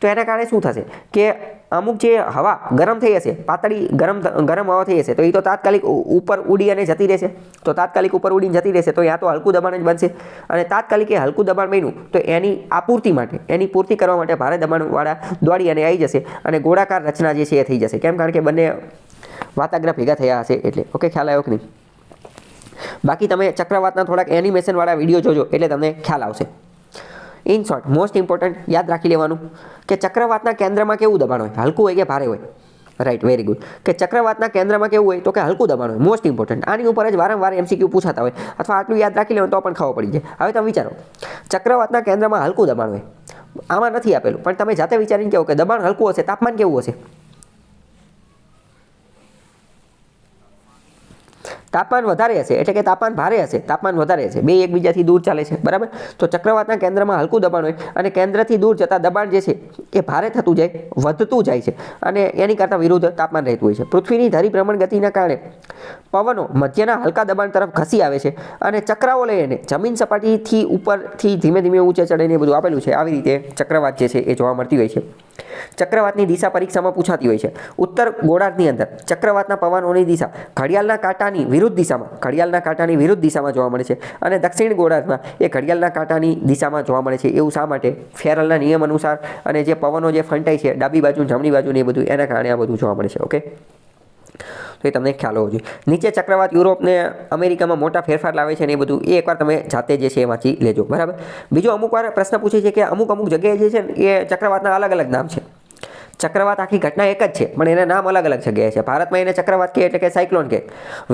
[SPEAKER 1] તો એના કારણે શું થશે કે અમુક જે હવા ગરમ થઈ હશે, પાતળી ગરમ હવા થઈ હશે, તો એ તો તાત્કાલિક ઉપર ઉડી અને જતી રહેશે. તો તાત્કાલિક ઉપર ઉડીને જતી રહેશે તો યા તો હલકું દબાણ જ બનશે. અને તાત્કાલિક એ હલકું દબાણ બન્યું તો એની પૂર્તિ કરવા માટે ભારે દબાણવાળા દોડી અને આવી જશે અને ગોળાકાર રચના જે છે એ થઈ જશે. કેમ? કારણ કે બંને વાતાગ્રહ ભેગા થયા હશે એટલે. ઓકે, ખ્યાલ આવ્યો કે નહીં? બાકી તમે ચક્રવાતના થોડાક એનિમેશનવાળા વિડીયો જોજો એટલે તમને ખ્યાલ આવશે. ઇન શોર્ટ, મોસ્ટ ઇમ્પોર્ટન્ટ યાદ રાખી લેવાનું કે ચક્રવાતના કેન્દ્રમાં કેવું દબાણ હોય, હલકું હોય કે ભારે હોય? Right, very good. કે ચક્રવાતના કેન્દ્રમાં કેવું હોય? તો કે હલકું દબાણ હોય. Most important. આની ઉપર જ વારંવાર MCQ પૂછાતા હોય અથવા આટલું યાદ રાખી લેવાનું તો પણ ખબર પડી જાય. હવે તમે વિચારો, ચક્રવાતના કેન્દ્રમાં હલકું દબાણ હોય, આમાં નથી આપેલું પણ તમે જાતે વિચારીને કહો કે દબાણ હલકું હશે, તાપમાન કેવું હશે? તાપમાન વધારે હશે એટલે કે તાપમાન ભારે હશે, તાપમાન વધારે હશે, બે એકબીજાથી દૂર ચાલે છે. બરાબર. તો ચક્રવાતના કેન્દ્રમાં હલકું દબાણ હોય અને કેન્દ્રથી દૂર જતા દબાણ જે છે એ ભારે થતું જાય, વધતું જાય છે અને એની કરતાં વિરુદ્ધ તાપમાન રહેતું હોય છે. પૃથ્વીની ધરી ભ્રમણ ગતિના કારણે પવનો મધ્યના હલકા દબાણ તરફ ખસી આવે છે અને ચક્રાઓ લઈને જમીન સપાટીથી ઉપરથી ધીમે ધીમે ઊંચે ચડીને બધું આપેલું છે. આવી રીતે ચક્રવાત જે છે એ જોવા મળતી હોય છે. ચક્રવાતની દિશા પરીક્ષામાં પૂછાતી હોય છે. ઉત્તર ગોળાર્ધની અંદર ચક્રવાતના પવનોની દિશા ઘડિયાળના કાંટાની વિરુદ્ધ દિશામાં જોવા મળે છે અને દક્ષિણ ગોળાર્ધમાં એ ઘડિયાળના કાંટાની દિશામાં જોવા મળે છે. એવું શા માટે? ફેરલના નિયમ અનુસાર અને જે પવનો જે ફંટાય છે ડાબી બાજુ જમણી બાજુ ને એ બધું એના કારણે આ બધું જોવા મળે છે. ઓકે, તો એ તમને ખ્યાલ હોવો જોઈએ. નીચે ચક્રવાત યુરોપને અમેરિકામાં મોટા ફેરફાર લાવે છે ને એ બધું એ એકવાર તમે જાતે જે છે એ વાંચી લેજો. બરાબર. બીજો અમુક વાર પ્રશ્ન પૂછે છે કે અમુક જગ્યાએ જે છે ને એ ચક્રવાતના અલગ અલગ નામ છે. ચક્રવાત આખી ઘટના એક જ છે પણ એના નામ અલગ અલગ જગ્યાએ છે. ભારતમાં એને ચક્રવાત કહે એટલે કે સાયક્લોન કહે,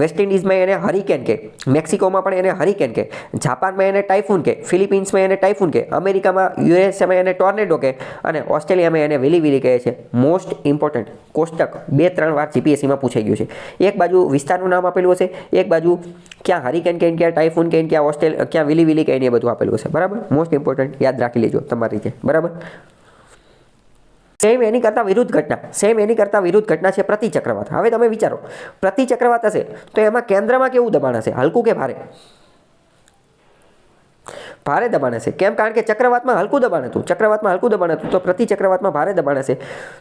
[SPEAKER 1] વેસ્ટ ઇન્ડિઝમાં એને હરિકેન કહે, મેક્સિકોમાં પણ એને હરિકેન કહે, જાપાનમાં એને ટાઇફૂન કહે, ફિલિપિન્સમાં એને ટાઇફૂન કહે, અમેરિકામાં યુએસએમાં એને ટોર્નેડો કહે અને ઓસ્ટ્રેલિયામાં એને વિલી કહે છે. મોસ્ટ ઇમ્પોર્ટન્ટ કોષ્ટક 2-3 વાર જીપીએસસીમાં પૂછાઈ ગયું છે. એક બાજુ વિસ્તારનું નામ આપેલું હશે, એક બાજુ ક્યાં હરિકેન કહે, ક્યાં ટાઇફૂન કહે, ક્યાં વિલી કહે એ બધું આપેલું હશે. બરાબર. મોસ્ટ ઇમ્પોર્ટન્ટ યાદ રાખી લેજો તમારી રીતે. બરાબર. સેમ એની કરતાં વિરુદ્ધ ઘટના છે પ્રતિચક્રવાત. હવે તમે વિચારો, પ્રતિચક્રવાત હશે તો એમાં કેન્દ્રમાં કેવું દબાણ હશે? હલકું કે ભારે? ભારે દબાણ હશે. કેમ? કારણ કે ચક્રવાતમાં હલકું દબાણ હતું, તો પ્રતિચક્રવાતમાં ભારે દબાણ હશે.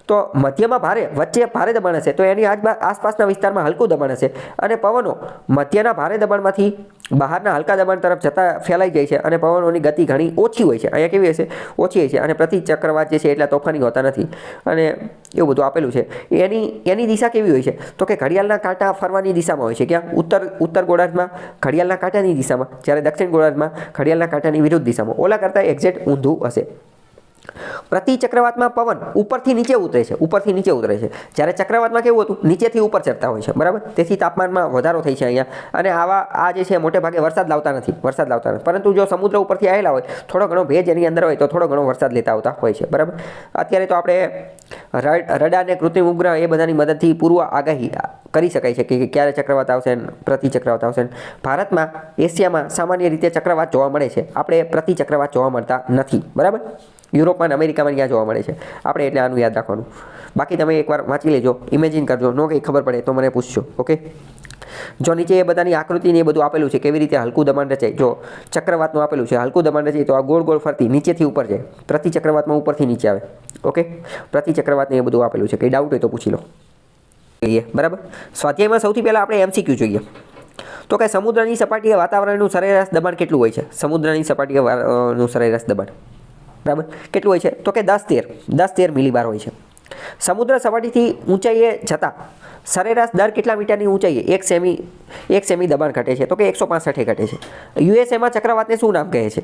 [SPEAKER 1] તો મધ્યમાં ભારે, વચ્ચે ભારે દબાણ હશે તો એની આસપાસના વિસ્તારમાં હલકું દબાણ હશે અને પવનો મધ્યના ભારે દબાણમાંથી બહારના હલકા દબાણ તરફ જતા ફેલાઈ જાય છે અને પવનોની ગતિ ઘણી ઓછી હોય છે. અહીંયા કેવી હશે? ઓછી હોય છે અને પ્રતિચક્રવાત જે છે એટલા તોફાની હોતા નથી અને એવું બધું આપેલું છે. એની દિશા કેવી હોય છે? તો કે ઘડિયાળના કાંટા ફરવાની દિશામાં હોય છે. ક્યાં? ઉત્તર ગોળાર્ધમાં ઘડિયાળના કાંટાની દિશામાં, જ્યારે દક્ષિણ ગોળાર્ધમાં ઘડિયાળના કાંટાની વિરુદ્ધ દિશામાં. ઓલા કરતાં એક્ઝેક્ટ ઊંધું હશે. પ્રતિચક્રવાતમાં પવન ઉપરથી નીચે ઉતરે છે, જ્યારે ચક્રવાતમાં કેવું હતું? નીચેથી ઉપર ચડતા હોય છે. બરાબર. તેથી તાપમાનમાં વધારો થાય છે અહીંયા અને આ જે છે મોટે ભાગે વરસાદ લાવતા નથી. પરંતુ જો સમુદ્ર ઉપરથી આવેલા હોય, થોડો ઘણો ભેજ એની અંદર હોય તો થોડો ઘણો વરસાદ લેતા આવતા હોય છે. બરાબર. અત્યારે તો આપણે રડાર ને કૃત્રિમ ઉપગ્રહ એ બધાની મદદથી પૂર્વ આગાહી કરી શકાય છે કે ક્યારે ચક્રવાત આવશે, પ્રતિચક્રવાત આવશે. ભારતમાં, એશિયામાં સામાન્ય રીતે ચક્રવાત જોવા મળે છે. આપણે પ્રતિચક્રવાત જોવા મળતા નથી. બરાબર. યુરોપમાં અને અમેરિકામાં ત્યાં જોવા મળે છે. આપણે એટલે આનું યાદ રાખવાનું. બાકી તમે એકવાર વાંચી લેજો, ઇમેજિન કરજો, નો કંઈ ખબર પડે તો મને પૂછજો. ઓકે. જો નીચે એ બધાની આકૃતિ ને એ બધું આપેલું છે, કેવી રીતે હલકું દબાણ રચાય. જો ચક્રવાતનું આપેલું છે, હલકું દબાણ રચાય તો આ ગોળ ગોળ ફરતી નીચેથી ઉપર જાય. પ્રતિચક્રવાતમાં ઉપરથી નીચે આવે. ઓકે. પ્રતિચક્રવાતને એ બધું આપેલું છે. કંઈ ડાઉટ હોય તો પૂછી લો. બરાબર. સ્વાધ્યાયમાં સૌથી પહેલાં આપણે MCQ જોઈએ. તો કે સમુદ્રની સપાટીએ વાતાવરણનું સરેરાશ દબાણ કેટલું હોય છે? સમુદ્રની સપાટીએ નું સરેરાશ દબાણ બરાબર કેટલું હોય છે? તો કે 10-13 મિલીબાર હોય છે. સમુદ્ર સપાટીથી ઊંચાઈએ જતા સરેરાશ દર કેટલા મીટરની ઊંચાઈએ 1 સેમી દબાણ ઘટે છે? તો કે 165 ઘટે છે. યુએસએમાં ચક્રવાતને શું નામ કહે છે?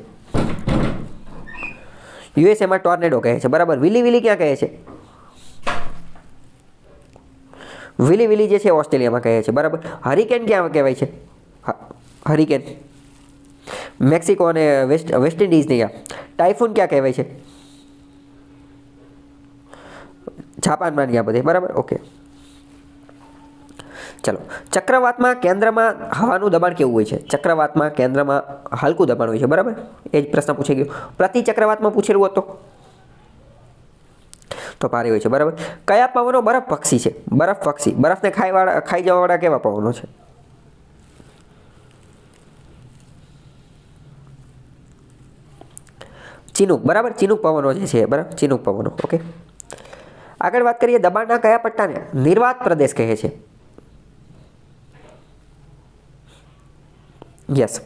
[SPEAKER 1] યુએસએમાં ટોર્નેડો કહે છે. બરાબર. વિલી ક્યાં કહે છે? વિલી જે છે ઓસ્ટ્રેલિયામાં કહે છે. બરાબર. હરિકેન ક્યાં કહેવાય છે? હરિકેન મેક્સિકો અને વેસ્ટ ઇન્ડિઝની. ટાઇફૂન ક્યાં કહેવાય છે? જાપાનમાં ત્યાં બધે. બરાબર. ઓકે. ચલો. ચક્રવાતમાં કેન્દ્રમાં હવાનું દબાણ કેવું હોય છે? ચક્રવાતમાં કેન્દ્રમાં હલકું દબાણ હોય છે. બરાબર. એ જ પ્રશ્ન પૂછાઈ ગયો. પ્રતિચક્રવાતમાં પૂછેલું હતું તો ભારે હોય છે. બરાબર. કયા પવનો બરફ પક્ષી છે? બરફને ખાઈ જવાવાળા કેવા પવનો છે? ચિનુક. બરાબર. ચિનુક પવનો જે છે. બરાબર. ચિનુક પવનો. ઓકે. આગળ વાત કરીએ, દબાણના કયા પટ્ટાને નિર્વાત પ્રદેશ કહે છે? યસ.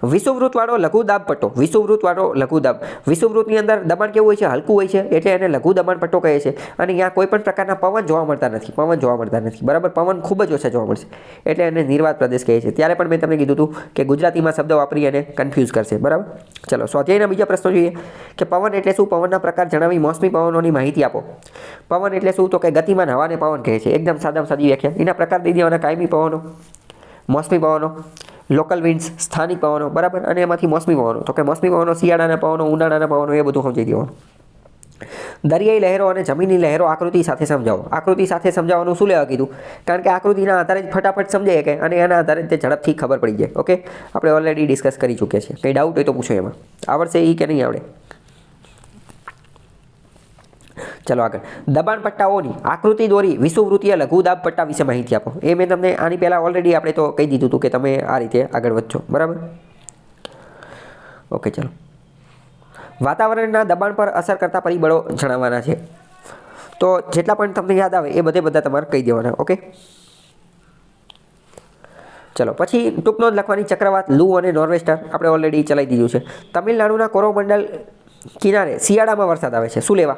[SPEAKER 1] વિષુવવૃત્તવાળો લઘુદાબ પટ્ટો. વિષુવવૃત્તની અંદર દબાણ કેવું હોય છે? હલકું હોય છે એટલે એને લઘુ દબાણ પટ્ટો કહે છે અને અહીંયા કોઈ પણ પ્રકારના પવન જોવા મળતા નથી. બરાબર. પવન ખૂબ જ ઓછા જોવા મળશે એટલે એને નિર્વાત પ્રદેશ કહે છે. ત્યારે પણ મેં તમને કીધું હતું કે ગુજરાતીમાં શબ્દ વાપરી અને કન્ફ્યુઝ કરશે. બરાબર. ચલો. સ્વાધ્યાયના બીજા પ્રશ્નો જોઈએ કે પવન એટલે શું? પવનના પ્રકાર જણાવી મોસમી પવનોની માહિતી આપો. પવન એટલે શું? તો કે ગતિમાન હવાને પવન કહે છે. એકદમ સાદામાં સાદી વ્યાખ્યા. એના પ્રકાર દઈ દેવાના: કાયમી પવનો, મોસમી પવનો, લોકલ વિન્ડ્સ, સ્થાનિક પવનો. બરાબર. અને એમાંથી મોસમી પવનો. તો કે મોસમી પવનો શિયાળાના પવનો, ઉનાળાના પવનો, એ બધું સમજી દેવાનું. દરિયાઈ લહેરો અને જમીનની લહેરો આકૃતિ સાથે સમજાવો. આકૃતિ સાથે સમજાવવાનું શું લેવા કીધું? કારણ કે આકૃતિના આધારે જ ફટાફટ સમજાય કે અને એના આધારે તે ઝડપથી ખબર પડી જાય. ઓકે. આપણે ઓલરેડી ડિસ્કસ કરી ચૂક્યા છીએ. કંઈ ડાઉટ હોય તો પૂછો. એમાં આવડશે એ કે નહીં આવડે? ચલો આગળ. દબાણ પટ્ટાઓની આકૃતિ દોરી વિષુવવૃત્તીય લઘુદાબ પટ્ટા વિશે માહિતી આપો. એ મેં તમને આની પહેલાં ઓલરેડી આપણે તો કહી દીધું હતું કે તમે આ રીતે આગળ વધજો. બરાબર. ઓકે. ચલો. વાતાવરણના દબાણ પર અસર કરતા પરિબળો જણાવવાના છે. તો જેટલા પણ તમને યાદ આવે એ બધા તમારે કહી દેવાના. ઓકે, ચલો પછી ટૂંક નોંધ લખવાની. ચક્રવાત, લૂ અને નોર્વેસ્ટર આપણે ઓલરેડી ચલાવી દીધું છે. તમિલનાડુના કોરોમંડલ કિનારે શિયાળામાં વરસાદ આવે છે. શું લેવા?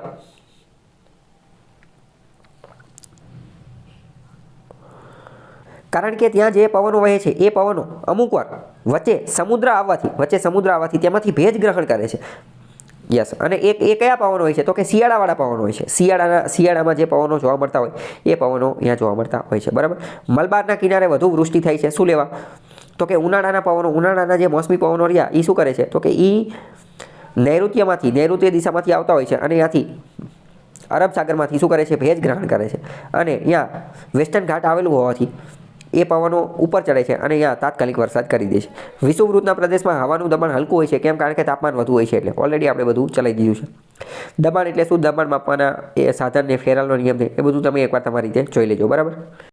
[SPEAKER 1] કારણ કે ત્યાં જે પવનો વહે છે એ પવનો અમુક વાર વચ્ચે સમુદ્ર આવવાથી તેમાંથી ભેજ ગ્રહણ કરે છે. યસ. અને એ કયા પવનો હોય છે? તો કે શિયાળાવાળા પવનો હોય છે. શિયાળામાં જે પવનો જોવા મળતા હોય એ પવનો અહીંયા જોવા મળતા હોય છે. બરાબર. મલબારના કિનારે વધુ વૃષ્ટિ થાય છે. શું લેવા? તો કે ઉનાળાના જે મોસમી પવનો રહ્યા એ શું કરે છે? તો કે એ નૈઋત્ય દિશામાંથી આવતા હોય છે અને ત્યાંથી અરબ સાગરમાંથી શું કરે છે? ભેજ ગ્રહણ કરે છે. અને અહીંયા વેસ્ટર્ન ઘાટ આવેલું હોવાથી એ પવનો ઉપર ચડે છે અને અહીંયા તાત્કાલિક વરસાદ કરી દે છે. વિષુવવૃત્તના પ્રદેશમાં હવાનું દબાણ હલકું હોય છે. કેમ? કારણ કે તાપમાન વધુ હોય છે. એટલે ઓલરેડી આપણે બધું ચલાવી દીધું છે. દબાણ એટલે શું? દબાણ માપવાના એ સાધન ને ફેરાલનો નિયમ છે. એ બધું તમે એકવાર તમારી રીતે જોઈ લેજો. બરાબર.